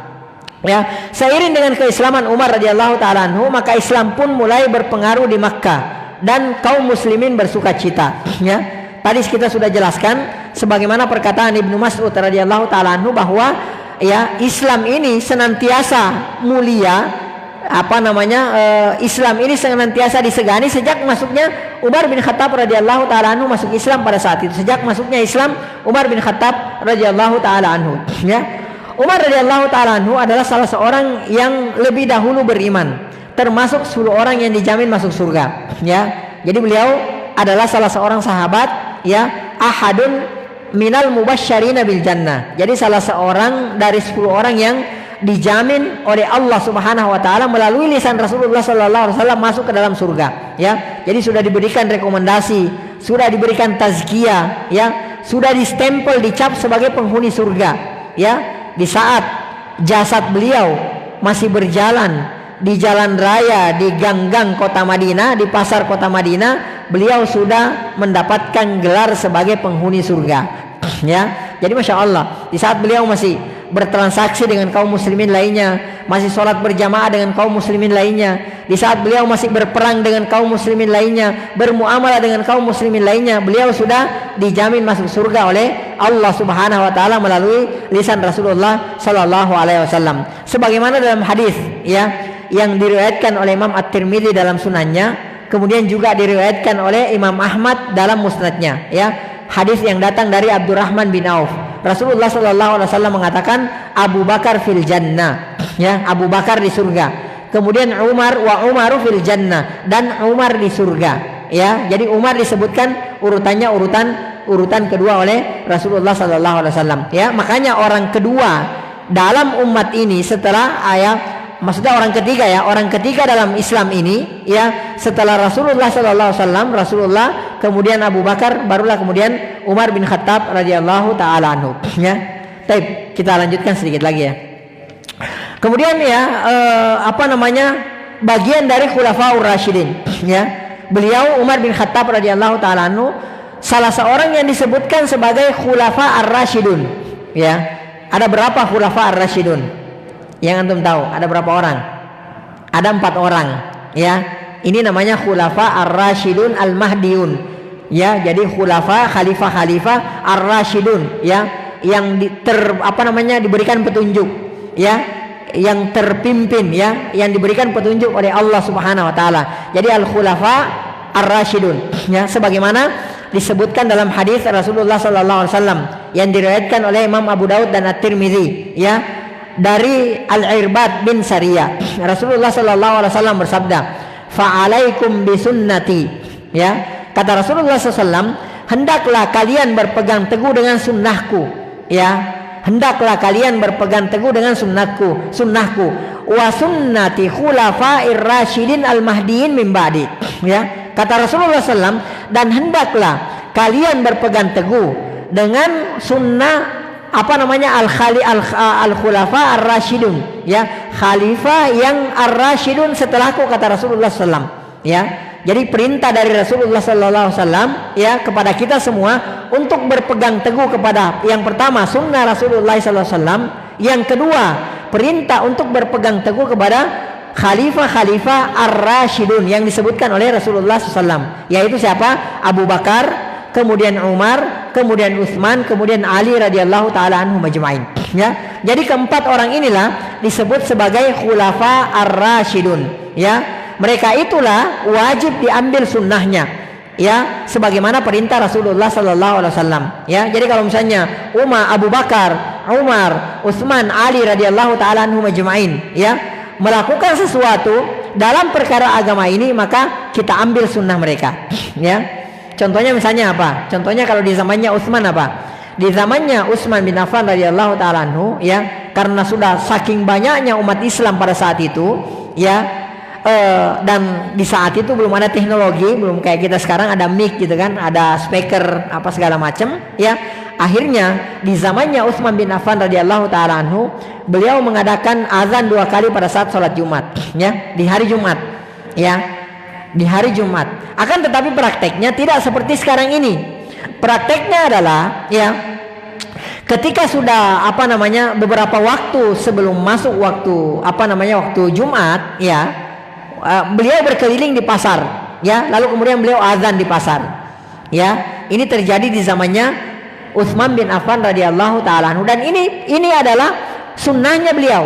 Speaker 2: Ya, seiring dengan keislaman Umar radhiyallahu taala anhu, maka Islam pun mulai berpengaruh di Makkah dan kaum muslimin bersukacita, ya. Tadi kita sudah jelaskan sebagaimana perkataan Ibnu Mas'ud radhiyallahu taala anhu bahwa ya Islam ini senantiasa mulia, Islam ini senantiasa disegani sejak masuknya Umar bin Khattab radhiyallahu taala anhu masuk Islam pada saat itu. Sejak masuknya Islam Umar bin Khattab radhiyallahu taala anhu, ya. Umar radhiyallahu taala anhu adalah salah seorang yang lebih dahulu beriman, termasuk 10 orang yang dijamin masuk surga, ya. Jadi beliau adalah salah seorang sahabat, ya, ahadun minal mubasysyirina bil jannah. Jadi salah seorang dari 10 orang yang dijamin oleh Allah Subhanahu wa taala melalui lisan Rasulullah sallallahu alaihi wasallam masuk ke dalam surga, ya. Jadi sudah diberikan rekomendasi, sudah diberikan tazkiyah, ya, sudah distempel, dicap sebagai penghuni surga, ya. Di saat jasad beliau masih berjalan di jalan raya, di gang-gang kota Madinah, di pasar kota Madinah, beliau sudah mendapatkan gelar sebagai penghuni surga, ya. Jadi masya Allah, di saat beliau masih bertransaksi dengan kaum muslimin lainnya, masih sholat berjamaah dengan kaum muslimin lainnya, di saat beliau masih berperang dengan kaum muslimin lainnya, bermuamalah dengan kaum muslimin lainnya, beliau sudah dijamin masuk surga oleh Allah Subhanahu wa taala melalui lisan Rasulullah sallallahu alaihi wasallam. Sebagaimana dalam hadis, ya, yang diriwayatkan oleh Imam At-Tirmidzi dalam sunannya, kemudian juga diriwayatkan oleh Imam Ahmad dalam musnadnya, ya. Hadis yang datang dari Abdurrahman bin Auf. Rasulullah sallallahu alaihi wasallam mengatakan Abu Bakar fil jannah, ya, Abu Bakar di surga. Kemudian Umaru fil jannah, dan Umar di surga, ya. Jadi Umar disebutkan urutannya urutan kedua oleh Rasulullah sallallahu alaihi wasallam, ya. Makanya orang kedua dalam umat ini setelah maksudnya orang ketiga, ya, orang ketiga dalam Islam ini, ya, setelah Rasulullah sallallahu alaihi wasallam, Rasulullah, kemudian Abu Bakar, barulah kemudian Umar bin Khattab radhiyallahu taala anhu, ya. Baik, kita lanjutkan sedikit lagi, ya. Kemudian, ya, bagian dari Khulafaur Rasyidin, ya. Beliau Umar bin Khattab radhiyallahu taala anhu salah seorang yang disebutkan sebagai Khulafa Ar-Rasyidun, ya. Ada berapa Khulafa Ar-Rasyidun? Yang antum tahu ada berapa orang? Ada 4 orang, ya. Ini namanya Khulafa Ar-Rasyidun Al-Mahdiyun, ya. Jadi khalifah Ar-Rasyidun, ya, yang diberikan petunjuk, ya, yang terpimpin, ya, yang diberikan petunjuk oleh Allah Subhanahu wa taala. Jadi Al-Khulafa Ar-Rasyidun, ya, sebagaimana disebutkan dalam hadis Rasulullah sallallahu alaihi wasallam yang diriwayatkan oleh Imam Abu Daud dan At-Tirmidzi, ya, dari Al-Irbad bin Sariyah. Rasulullah sallallahu alaihi wasallam bersabda, "Fa'alaikum bisunnati." Ya, kata Rasulullah SAW, hendaklah kalian berpegang teguh dengan sunnahku, ya. hendaklah kalian berpegang teguh dengan sunnahku wa sunnati khulafa'ir rasyidin al-mahdiin min ba'di. Ya, kata Rasulullah SAW, dan hendaklah kalian berpegang teguh dengan sunnah al-khulafa ar-rasyidun, ya, khalifah yang ar-rasyidun setelahku, kata Rasulullah SAW. Ya, jadi perintah dari Rasulullah SAW, ya, kepada kita semua untuk berpegang teguh kepada yang pertama sunnah Rasulullah SAW, yang kedua perintah untuk berpegang teguh kepada khalifah ar-rasyidun yang disebutkan oleh Rasulullah SAW, yaitu siapa? Abu Bakar, kemudian Umar, kemudian Utsman, kemudian Ali radhiyallahu taala anhum ajma'in. Ya, jadi keempat orang inilah disebut sebagai khulafa ar-rasyidun. Ya, mereka itulah wajib diambil sunnahnya. Ya, sebagaimana perintah Rasulullah sallallahu alaihi wasallam. Ya, jadi kalau misalnya Abu Bakar, Umar, Utsman, Ali radhiyallahu taala anhum ajma'in, ya, melakukan sesuatu dalam perkara agama ini, maka kita ambil sunnah mereka. Ya. Contohnya misalnya apa? Contohnya kalau di zamannya Utsman apa? Di zamannya Utsman bin Affan radhiyallahu taala anhu, ya, karena sudah saking banyaknya umat Islam pada saat itu, ya, dan di saat itu belum ada teknologi, belum kayak kita sekarang ada mic gitu kan, ada speaker apa segala macam, ya. Akhirnya di zamannya Utsman bin Affan radhiyallahu taala anhu, beliau mengadakan azan 2 kali pada saat sholat Jumat, ya, di hari Jumat, ya. Di hari Jumat. Akan tetapi prakteknya tidak seperti sekarang ini. Prakteknya adalah, ya, ketika sudah beberapa waktu sebelum masuk waktu waktu Jumat, ya, beliau berkeliling di pasar, ya, lalu kemudian beliau azan di pasar. Ya, ini terjadi di zamannya Utsman bin Affan radhiyallahu taala anhu, dan ini adalah sunnahnya beliau,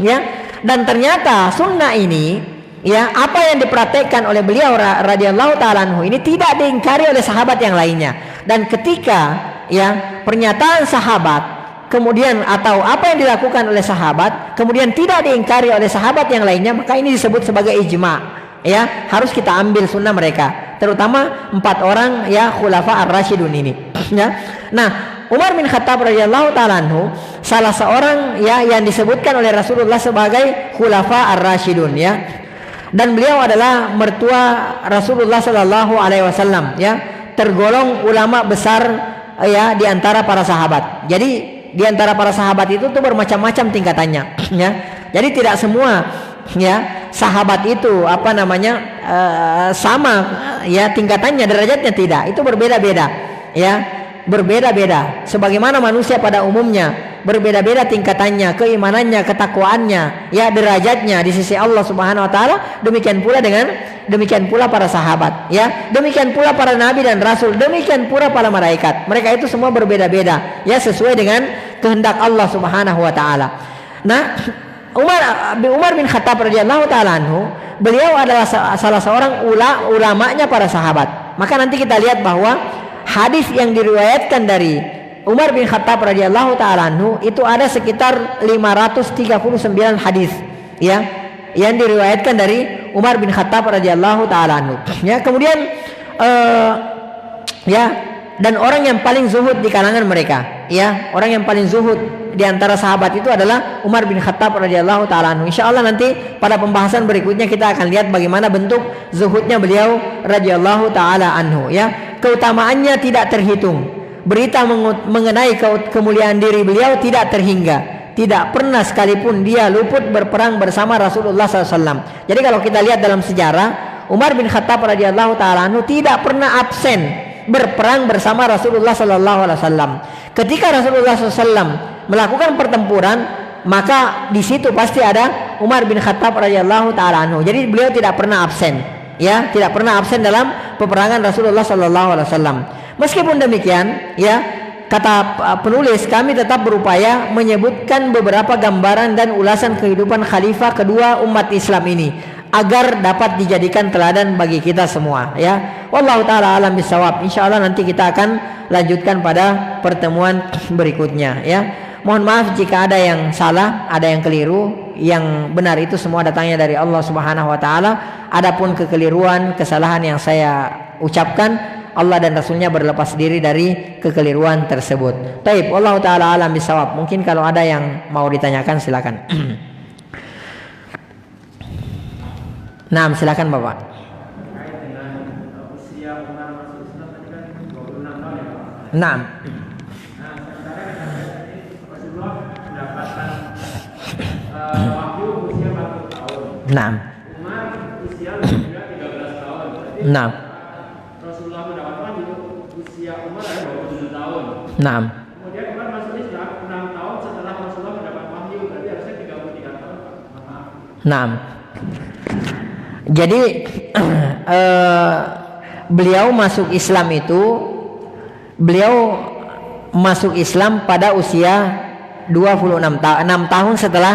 Speaker 2: ya. Dan ternyata sunnah ini, ya, apa yang dipraktekkan oleh beliau radhiyallahu taala anhu ini tidak diingkari oleh sahabat yang lainnya. Dan ketika, ya, pernyataan sahabat kemudian atau apa yang dilakukan oleh sahabat kemudian tidak diingkari oleh sahabat yang lainnya, maka ini disebut sebagai ijma'. Ya, harus kita ambil sunnah mereka, terutama 4 orang, ya, khulafa ar-rasyidun ini. Ya. Nah, Umar bin Khattab radhiyallahu taala anhu salah seorang, ya, yang disebutkan oleh Rasulullah sebagai khulafa ar-rasyidun, ya. Dan beliau adalah mertua Rasulullah Sallallahu Alaihi Wasallam, ya, tergolong ulama besar, ya, di antara para sahabat. Jadi di antara para sahabat itu tuh bermacam-macam tingkatannya, ya. Jadi tidak semua, ya, sahabat itu sama, ya, tingkatannya, derajatnya, tidak. Itu berbeda-beda, ya, berbeda-beda. Sebagaimana manusia pada umumnya berbeda-beda tingkatannya, keimanannya, ketakwaannya, ya, derajatnya di sisi Allah Subhanahu wa taala, demikian pula para sahabat, ya, demikian pula para nabi dan rasul, demikian pula para malaikat. Mereka itu semua berbeda-beda, ya, sesuai dengan kehendak Allah Subhanahu wa taala. Nah, Umar bin Khattab radhiyallahu taala anhu, beliau adalah salah seorang ulamanya para sahabat. Maka nanti kita lihat bahwa hadis yang diriwayatkan dari Umar bin Khattab radhiyallahu taala anhu itu ada sekitar 539 hadis, ya, yang diriwayatkan dari Umar bin Khattab radhiyallahu taala anhu. Ya, kemudian ya, dan orang yang paling zuhud di kalangan mereka, ya, orang yang paling zuhud di antara sahabat itu adalah Umar bin Khattab radhiyallahu taala anhu. Insyaallah nanti pada pembahasan berikutnya kita akan lihat bagaimana bentuk zuhudnya beliau radhiyallahu taala anhu, ya. Keutamaannya tidak terhitung. Berita mengenai kemuliaan diri beliau tidak terhingga. Tidak pernah sekalipun dia luput berperang bersama Rasulullah SAW. Jadi kalau kita lihat dalam sejarah, Umar bin Khattab radhiyallahu taala anhu tidak pernah absen berperang bersama Rasulullah SAW. Ketika Rasulullah SAW melakukan pertempuran, maka di situ pasti ada Umar bin Khattab radhiyallahu taala anhu. Jadi beliau tidak pernah absen, ya, tidak pernah absen dalam peperangan Rasulullah SAW. Meskipun demikian, ya, kata penulis, kami tetap berupaya menyebutkan beberapa gambaran dan ulasan kehidupan khalifah kedua umat Islam ini agar dapat dijadikan teladan bagi kita semua, ya. Wallahu taala alam bisawab. Insyaallah nanti kita akan lanjutkan pada pertemuan berikutnya, ya. Mohon maaf jika ada yang salah, ada yang keliru. Yang benar itu semua datangnya dari Allah Subhanahu wa taala. Adapun kekeliruan, kesalahan yang saya ucapkan, Allah dan Rasulnya berlepas diri dari kekeliruan tersebut. Taib, wallahu taala alam bisawab. Mungkin kalau ada yang mau ditanyakan silakan. Nah, silakan Bapak. Nah, nah, nah,
Speaker 3: Rasulullah mendapat wahyu usia Umar adalah 27 tahun.
Speaker 2: nah,
Speaker 3: Kemudian Umar masuk Islam 6 tahun setelah Rasulullah mendapat wahyu, berarti harusnya 33 tahun, Pak. Maaf.
Speaker 2: nah. Jadi beliau masuk Islam itu, beliau masuk Islam pada usia 26 tahun, 6 tahun setelah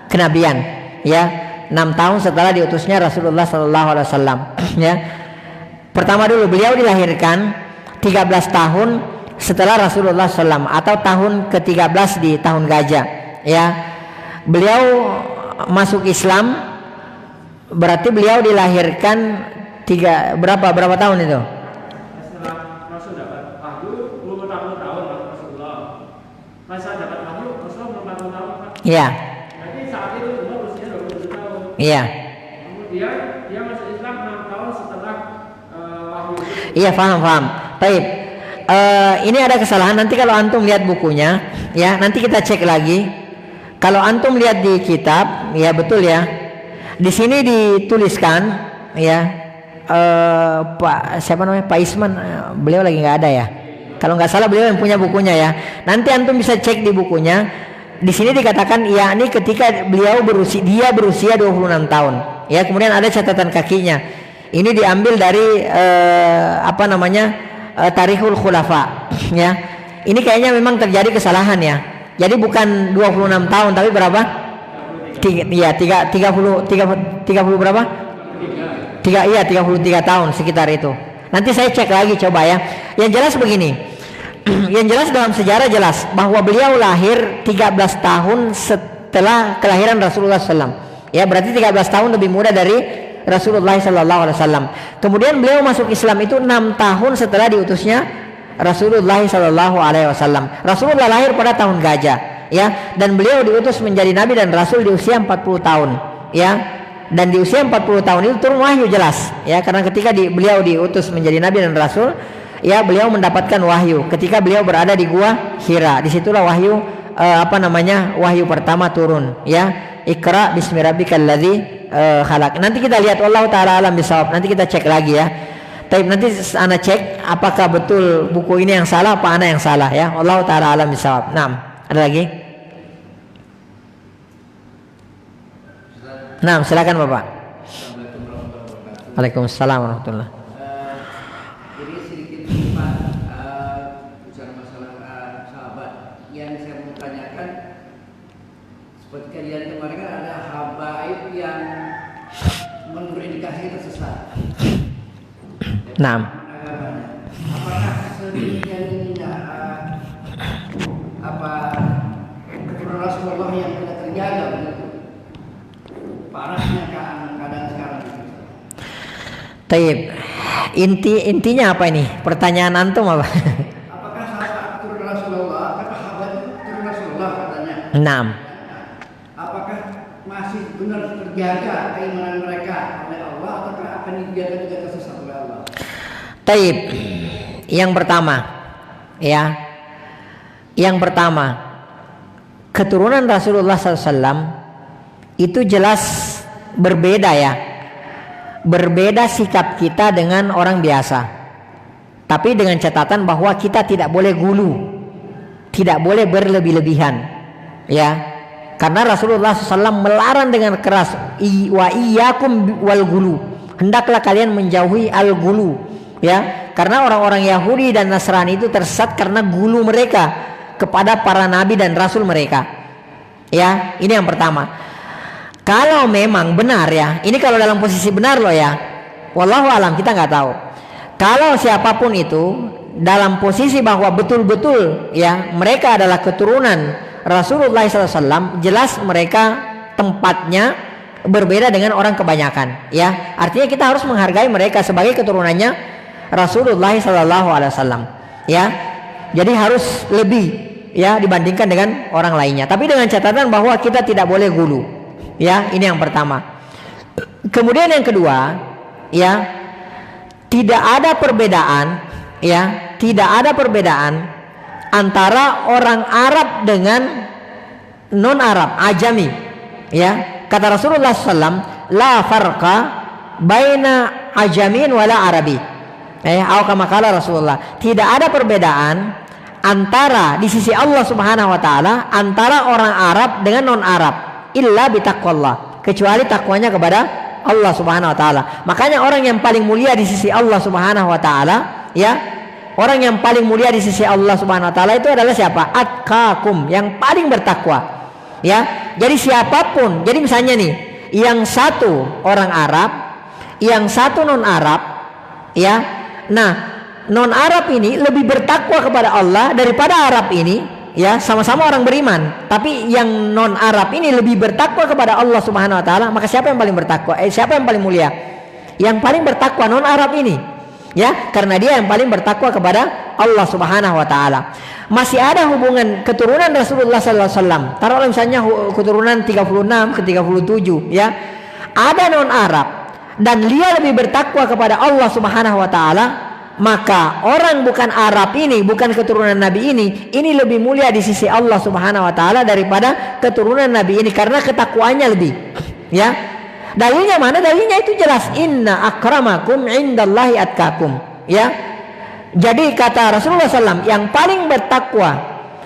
Speaker 2: kenabian, ya. 6 tahun setelah diutusnya Rasulullah sallallahu alaihi wasallam, ya. Pertama dulu beliau dilahirkan 13 tahun setelah Rasulullah SAW, atau tahun ke-13 di tahun gajah, ya. Beliau masuk Islam berarti beliau dilahirkan berapa tahun itu?
Speaker 3: Setelah Rasul dapat wahyu 40 tahun Rasulullah. Masa dapat wahyu Rasulullah 40 tahun, Pak.
Speaker 2: Iya.
Speaker 3: Jadi saat itu Umar usia 27 tahun.
Speaker 2: Iya.
Speaker 3: Kemudian dia masuk Islam 6 tahun setelah wahyu.
Speaker 2: Iya, paham. Baik. Ini ada kesalahan. Nanti kalau antum lihat bukunya, ya, nanti kita cek lagi. Kalau antum lihat di kitab, ya betul ya. Di sini dituliskan, ya, Pak siapa namanya, Pak Isman, beliau lagi nggak ada ya. Kalau nggak salah beliau yang punya bukunya ya. Nanti antum bisa cek di bukunya. Di sini dikatakan, ya, ini ketika beliau berusia 26 tahun. Ya, kemudian ada catatan kakinya. Ini diambil dari Tarikhul Khulafa, ya. Ini kayaknya memang terjadi kesalahan ya. Jadi bukan 26 tahun tapi berapa? 30 berapa? 33 tahun sekitar itu. Nanti saya cek lagi coba ya. Yang jelas begini. Yang jelas dalam sejarah jelas bahwa beliau lahir 13 tahun setelah kelahiran Rasulullah SAW. Ya, berarti 13 tahun lebih muda dari Rasulullah SAW. Kemudian beliau masuk Islam itu 6 tahun setelah diutusnya Rasulullah SAW. Rasulullah lahir pada tahun gajah, ya, dan beliau diutus menjadi nabi dan rasul di usia 40 tahun, ya. Dan di usia 40 tahun itu turun wahyu jelas, ya, karena ketika beliau diutus menjadi nabi dan rasul, ya, beliau mendapatkan wahyu ketika beliau berada di gua Hira. Disitulah wahyu wahyu pertama turun, ya. Iqra bismi rabbikal ladzi khalaq. Nanti kita lihat, wallahu taala alam bisawab. Nanti kita cek lagi ya. Tapi nanti ana cek apakah betul buku ini yang salah apa ana yang salah ya. Wallahu taala alam bisawab. Naam, ada lagi? Naam, silakan Bapak. Waalaikumsalam warahmatullahi.
Speaker 4: Jadi sedikit Pak, bicara masalah sahabat yang saya mau tanyakan, seperti kalian kemarin kan ada habaib yang menurut indikasi tersesat.
Speaker 2: Naam.
Speaker 4: Apakah sedemikian ininya keturunan Rasulullah yang tidak terjaga begitu? Parahnya keadaan sekarang.
Speaker 2: Taib. Intinya apa ini? Pertanyaan antum apa?
Speaker 4: Apakah sahabat keturunan Rasulullah, kata sahabat keturunan Rasulullah katanya?
Speaker 2: Naam.
Speaker 4: Apakah masih benar terjaga keimanan mereka oleh Allah ataukah akan dijaga juga tersesat oleh Allah?
Speaker 2: Taib. Yang pertama, ya. Yang pertama, keturunan Rasulullah SAW itu jelas berbeda ya. Berbeda sikap kita dengan orang biasa. Tapi dengan catatan bahwa kita tidak boleh gulu, tidak boleh berlebih-lebihan, ya. Karena Rasulullah SAW melarang dengan keras, wa iyyakum wal gulu. Hendaklah kalian menjauhi al gulu, ya. Karena orang-orang Yahudi dan Nasrani itu tersesat karena gulu mereka kepada para nabi dan rasul mereka. Ya, ini yang pertama. Kalau memang benar ya, ini kalau dalam posisi benar loh ya. Wallahu alam, kita nggak tahu. Kalau siapapun itu dalam posisi bahwa betul-betul ya mereka adalah keturunan Rasulullah SAW, jelas mereka tempatnya berbeda dengan orang kebanyakan, ya. Artinya kita harus menghargai mereka sebagai keturunannya Rasulullah sallallahu alaihi wasallam. Ya. Jadi harus lebih ya dibandingkan dengan orang lainnya. Tapi dengan catatan bahwa kita tidak boleh gulu. Ya, ini yang pertama. Kemudian yang kedua, ya, tidak ada perbedaan, ya, tidak ada perbedaan antara orang Arab dengan non Arab, ajami. Ya, kata Rasulullah SAW, la farqa baina ajamin wala arabi. Atau kama kala Rasulullah, tidak ada perbedaan antara di sisi Allah Subhanahu wa taala antara orang Arab dengan non Arab illa bitaqwallah, kecuali takwanya kepada Allah Subhanahu wa taala. Makanya orang yang paling mulia di sisi Allah Subhanahu wa taala, ya, orang yang paling mulia di sisi Allah Subhanahu wa taala itu adalah siapa? Atqakum, yang paling bertakwa. Ya. Jadi siapapun, jadi misalnya nih, yang satu orang Arab, yang satu non Arab, ya. Nah, non Arab ini lebih bertakwa kepada Allah daripada Arab ini, ya, sama-sama orang beriman, tapi yang non Arab ini lebih bertakwa kepada Allah Subhanahu wa taala. Maka siapa yang paling bertakwa? Siapa yang paling mulia? Yang paling bertakwa non Arab ini. Ya, karena dia yang paling bertakwa kepada Allah Subhanahu wa taala. Masih ada hubungan keturunan Rasulullah sallallahu alaihi wasallam. Taruhlah misalnya keturunan 36 ke 37, ya. Ada non Arab dan dia lebih bertakwa kepada Allah Subhanahu wa taala, maka orang bukan Arab ini, bukan keturunan Nabi ini lebih mulia di sisi Allah Subhanahu wa taala daripada keturunan Nabi ini karena ketakwaannya lebih. Ya. Dalilnya mana? Dalilnya itu jelas, inna akramakum indallahi atqakum. Ya. Jadi kata Rasulullah SAW, yang paling bertakwa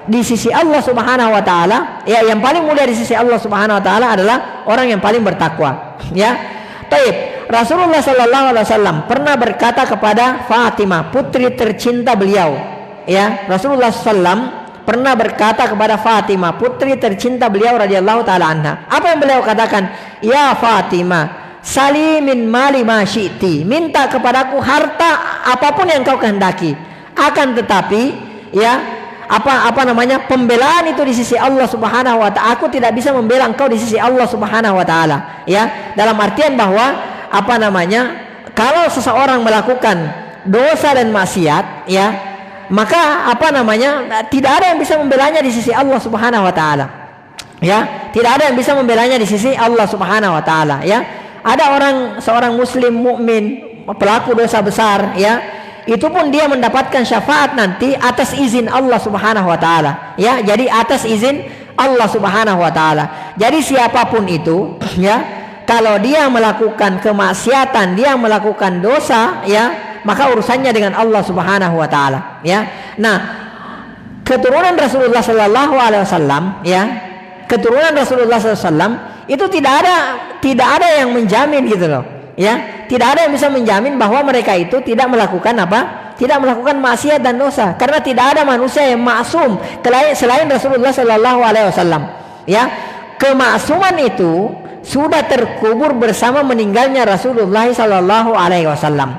Speaker 2: di sisi Allah Subhanahu wa taala, ya, yang paling mulia di sisi Allah Subhanahu wa taala adalah orang yang paling bertakwa. Ya. Taib. Rasulullah sallallahu alaihi wasallam pernah berkata kepada Fatimah, putri tercinta beliau. Ya, Rasulullah sallam pernah berkata kepada Fatimah, putri tercinta beliau radhiyallahu taala anha. Apa yang beliau katakan? Ya Fatimah, salimin mali ma syi'ti. Minta kepadaku harta apapun yang kau kehendaki. Akan tetapi, ya, pembelaan itu di sisi Allah Subhanahu wa taala. Aku tidak bisa membela engkau di sisi Allah Subhanahu wa taala. Ya, dalam artian bahwa kalau seseorang melakukan dosa dan maksiat, ya, maka tidak ada yang bisa membelanya di sisi Allah Subhanahu wa taala. Ya, tidak ada yang bisa membelanya di sisi Allah Subhanahu wa taala, ya. Ada seorang muslim mukmin pelaku dosa besar, ya, itu pun dia mendapatkan syafaat nanti atas izin Allah Subhanahu wa taala, ya. Jadi atas izin Allah Subhanahu wa taala. Jadi siapapun itu, ya, kalau dia melakukan kemaksiatan, dia melakukan dosa, ya, maka urusannya dengan Allah Subhanahu wa taala, ya. Nah, keturunan Rasulullah sallallahu alaihi wasallam, ya, keturunan Rasulullah sallallahu alaihi wasallam itu tidak ada yang menjamin gitu loh, ya. Tidak ada yang bisa menjamin bahwa mereka itu tidak melakukan tidak melakukan maksiat dan dosa, karena tidak ada manusia yang maksum selain Rasulullah sallallahu alaihi wasallam, ya. Kemaksuman itu sudah terkubur bersama meninggalnya Rasulullah sallallahu alaihi wasallam,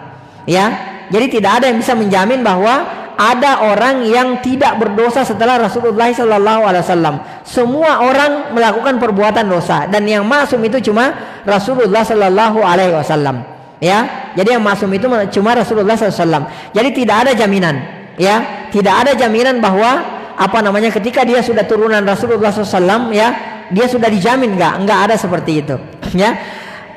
Speaker 2: ya. Jadi tidak ada yang bisa menjamin bahwa ada orang yang tidak berdosa setelah Rasulullah sallallahu alaihi wasallam. Semua orang melakukan perbuatan dosa dan yang maksum itu cuma Rasulullah sallallahu alaihi wasallam, ya. Jadi yang maksum itu cuma Rasulullah sallallahu alaihi wasallam. Jadi tidak ada jaminan, ya. Tidak ada jaminan bahwa ketika dia sudah turunan Rasulullah sallallahu alaihi wasallam, ya, dia sudah dijamin, enggak ada seperti itu, ya.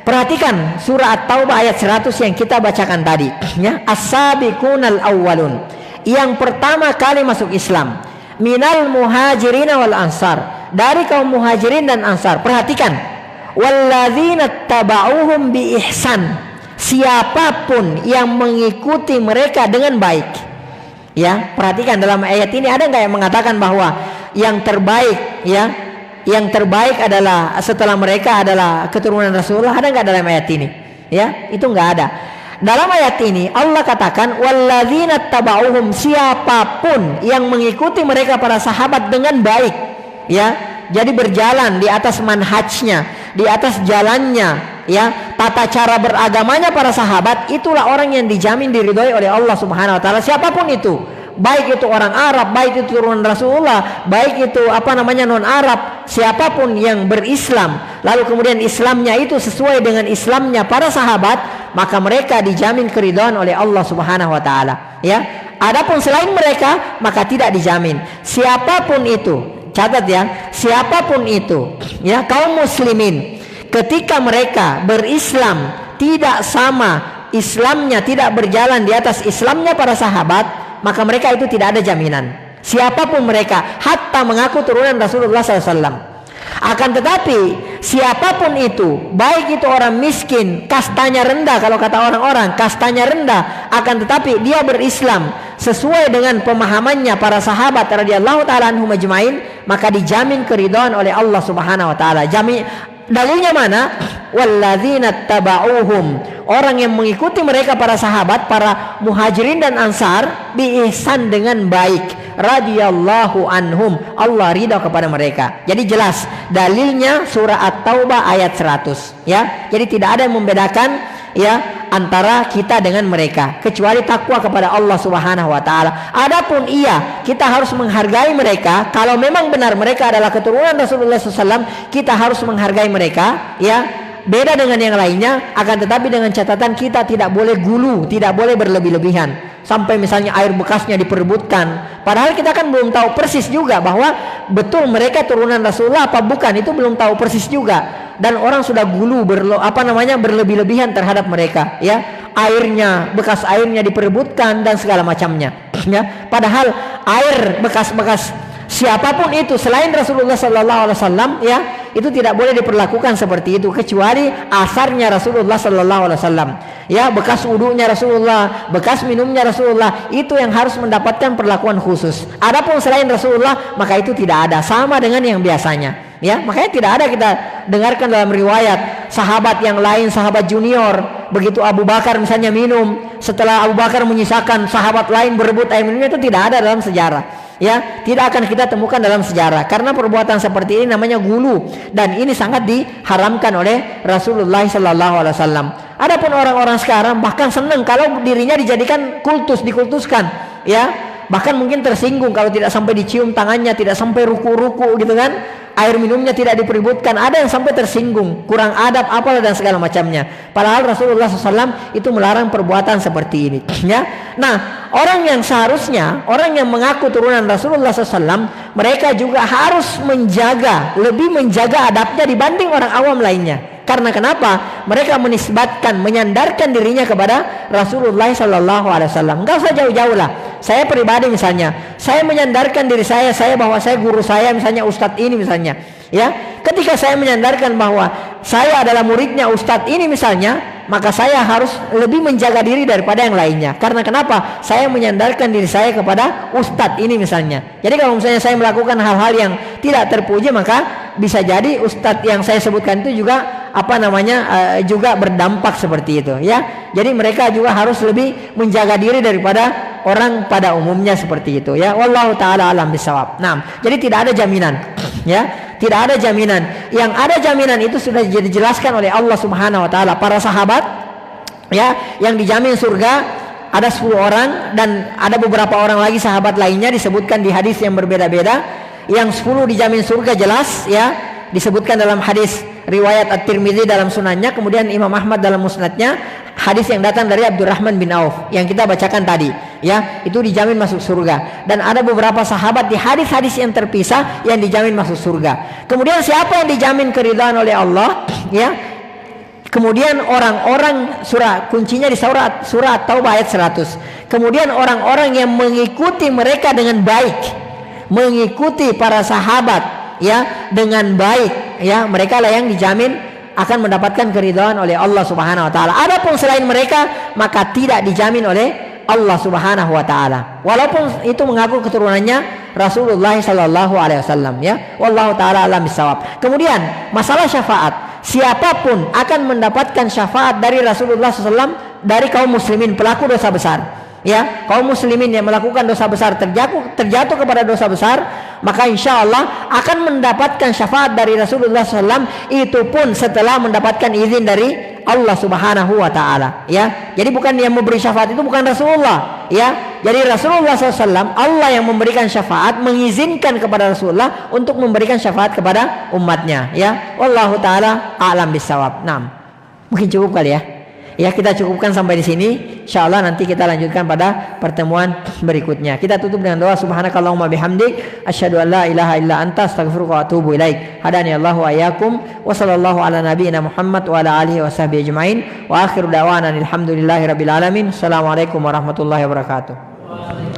Speaker 2: Perhatikan surah At-Taubah ayat 100 yang kita bacakan tadi, ya. As-sabiqunal awwalun, yang pertama kali masuk Islam, minal muhajirin wal ansar, dari kaum muhajirin dan ansar. Perhatikan, walladzina tabauhum bi ihsan, siapapun yang mengikuti mereka dengan baik. Ya, perhatikan dalam ayat ini ada enggak yang mengatakan bahwa yang terbaik, ya, yang terbaik adalah setelah mereka adalah keturunan Rasulullah? Ada enggak dalam ayat ini? Ya, itu enggak ada. Dalam ayat ini Allah katakan walladzina tabauhum, siapapun yang mengikuti mereka para sahabat dengan baik, ya. Jadi berjalan di atas manhajnya, di atas jalannya, ya, tata cara beragamanya para sahabat, itulah orang yang dijamin diridhoi oleh Allah Subhanahu wa taala, siapapun itu. Baik itu orang Arab, baik itu turunan Rasulullah, baik itu non Arab, siapapun yang berislam lalu kemudian Islamnya itu sesuai dengan Islamnya para sahabat, maka mereka dijamin keridhaan oleh Allah Subhanahu wa taala, ya. Adapun selain mereka maka tidak dijamin. Siapapun itu, catat ya, siapapun itu, ya, kaum muslimin ketika mereka berislam tidak sama Islamnya, tidak berjalan di atas Islamnya para sahabat, maka mereka itu tidak ada jaminan. Siapapun mereka, hatta mengaku turunan Rasulullah SAW. Akan tetapi siapapun itu, baik itu orang miskin, kastanya rendah, kalau kata orang-orang kastanya rendah, akan tetapi dia berislam sesuai dengan pemahamannya para sahabat radhiyallahu taala anhum ajmain, maka dijamin keridhaan oleh Allah Subhanahu wa taala. Dalilnya mana? Walladzina tabauhum, orang yang mengikuti mereka para sahabat, para muhajirin dan ansar, bi ihsan dengan baik, radhiyallahu anhum, Allah ridha kepada mereka. Jadi jelas dalilnya surah At-Taubah ayat 100, ya. Jadi tidak ada yang membedakan, ya, antara kita dengan mereka kecuali takwa kepada Allah Subhanahu wa taala. Adapun kita harus menghargai mereka. Kalau memang benar mereka adalah keturunan Rasulullah SAW, kita harus menghargai mereka, ya. Beda dengan yang lainnya, akan tetapi dengan catatan kita tidak boleh gulu, tidak boleh berlebih-lebihan sampai misalnya air bekasnya diperebutkan. Padahal kita kan belum tahu persis juga bahwa betul mereka turunan Rasulullah apa bukan, itu belum tahu persis juga. Dan orang sudah gulu berlebih-lebihan terhadap mereka, ya. Airnya, bekas airnya diperebutkan dan segala macamnya, ya. Padahal air bekas-bekas siapapun itu selain Rasulullah sallallahu alaihi wasallam, ya, itu tidak boleh diperlakukan seperti itu kecuali asarnya Rasulullah sallallahu alaihi wasallam, ya. Bekas wudunya Rasulullah, bekas minumnya Rasulullah, itu yang harus mendapatkan perlakuan khusus. Adapun selain Rasulullah maka itu tidak ada, sama dengan yang biasanya, ya. Makanya tidak ada kita dengarkan dalam riwayat sahabat yang lain, sahabat junior, begitu Abu Bakar misalnya minum, setelah Abu Bakar menyisakan sahabat lain berebut air minumnya, itu tidak ada dalam sejarah, ya. Tidak akan kita temukan dalam sejarah, karena perbuatan seperti ini namanya gulu, dan ini sangat diharamkan oleh Rasulullah sallallahu alaihi wasallam. Adapun orang-orang sekarang bahkan senang kalau dirinya dijadikan dikultuskan, ya. Bahkan mungkin tersinggung kalau tidak sampai dicium tangannya, tidak sampai ruku-ruku gitu kan, air minumnya tidak dipeributkan. Ada yang sampai tersinggung, kurang adab apalah dan segala macamnya. Padahal Rasulullah SAW itu melarang perbuatan seperti ini, ya. Nah, orang yang seharusnya, orang yang mengaku turunan Rasulullah SAW, mereka juga harus lebih menjaga adabnya dibanding orang awam lainnya. Karena kenapa? Mereka menisbatkan, menyandarkan dirinya kepada Rasulullah Sallallahu Alaihi Wasallam. Enggak usah jauh-jauh lah. Saya pribadi misalnya, saya menyandarkan diri saya bahwa saya guru saya misalnya Ustadz ini misalnya, ya. Ketika saya menyandarkan bahwa saya adalah muridnya Ustadz ini misalnya, maka saya harus lebih menjaga diri daripada yang lainnya. Karena kenapa? Saya menyandarkan diri saya kepada Ustadz ini misalnya. Jadi kalau misalnya saya melakukan hal-hal yang tidak terpuji, maka bisa jadi Ustadz yang saya sebutkan itu juga juga berdampak seperti itu, ya. Jadi mereka juga harus lebih menjaga diri daripada orang pada umumnya seperti itu, ya. Wallahu taala alam bisawab. Nah, jadi tidak ada jaminan, ya. Tidak ada jaminan. Yang ada jaminan itu sudah dijelaskan oleh Allah Subhanahu wa taala. Para sahabat, ya, yang dijamin surga ada 10 orang, dan ada beberapa orang lagi sahabat lainnya disebutkan di hadis yang berbeda-beda. Yang 10 dijamin surga jelas, ya, disebutkan dalam hadis riwayat At-Tirmidzi dalam sunannya, kemudian Imam Ahmad dalam musnadnya, hadis yang datang dari Abdurrahman bin Auf yang kita bacakan tadi, ya, itu dijamin masuk surga. Dan ada beberapa sahabat di hadis-hadis yang terpisah yang dijamin masuk surga. Kemudian siapa yang dijamin keridhaan oleh Allah, ya? Kemudian orang-orang, kuncinya di surah At-Taubah ayat 100. Kemudian orang-orang yang mengikuti mereka dengan baik, mengikuti para sahabat, ya, dengan baik, ya, mereka lah yang dijamin akan mendapatkan keridhaan oleh Allah Subhanahu wa taala. Adapun selain mereka maka tidak dijamin oleh Allah Subhanahu wa taala. Walaupun itu mengaku keturunannya Rasulullah sallallahu alaihi wasallam, ya. Wallahu taala alam bisawab. Kemudian masalah syafaat. Siapapun akan mendapatkan syafaat dari Rasulullah SAW dari kaum muslimin pelaku dosa besar, ya. Kaum muslimin yang melakukan dosa besar terjatuh kepada dosa besar, maka insya Allah akan mendapatkan syafaat dari Rasulullah SAW, itu pun setelah mendapatkan izin dari Allah Subhanahu wa taala, ya. Jadi bukan yang memberi syafaat itu bukan Rasulullah, ya. Jadi Rasulullah SAW, Allah yang memberikan syafaat, mengizinkan kepada Rasulullah untuk memberikan syafaat kepada umatnya, ya. Wallahu taala a'lam bisawab. Nah, mungkin cukup kali, ya. Ya, kita cukupkan sampai di sini. Insyaallah nanti kita lanjutkan pada pertemuan berikutnya. Kita tutup dengan doa subhanakallahumma bihamdik asyhadu an la ilaha illa anta astaghfiruka wa atubu ilaik. Hadani Allahu wa iyyakum wa sallallahu ala nabiyyina Muhammad wa ala alihi washabbihi ajmain. Wa akhiru da'wana alhamdulillahi rabbil alamin. Assalamualaikum warahmatullahi wabarakatuh.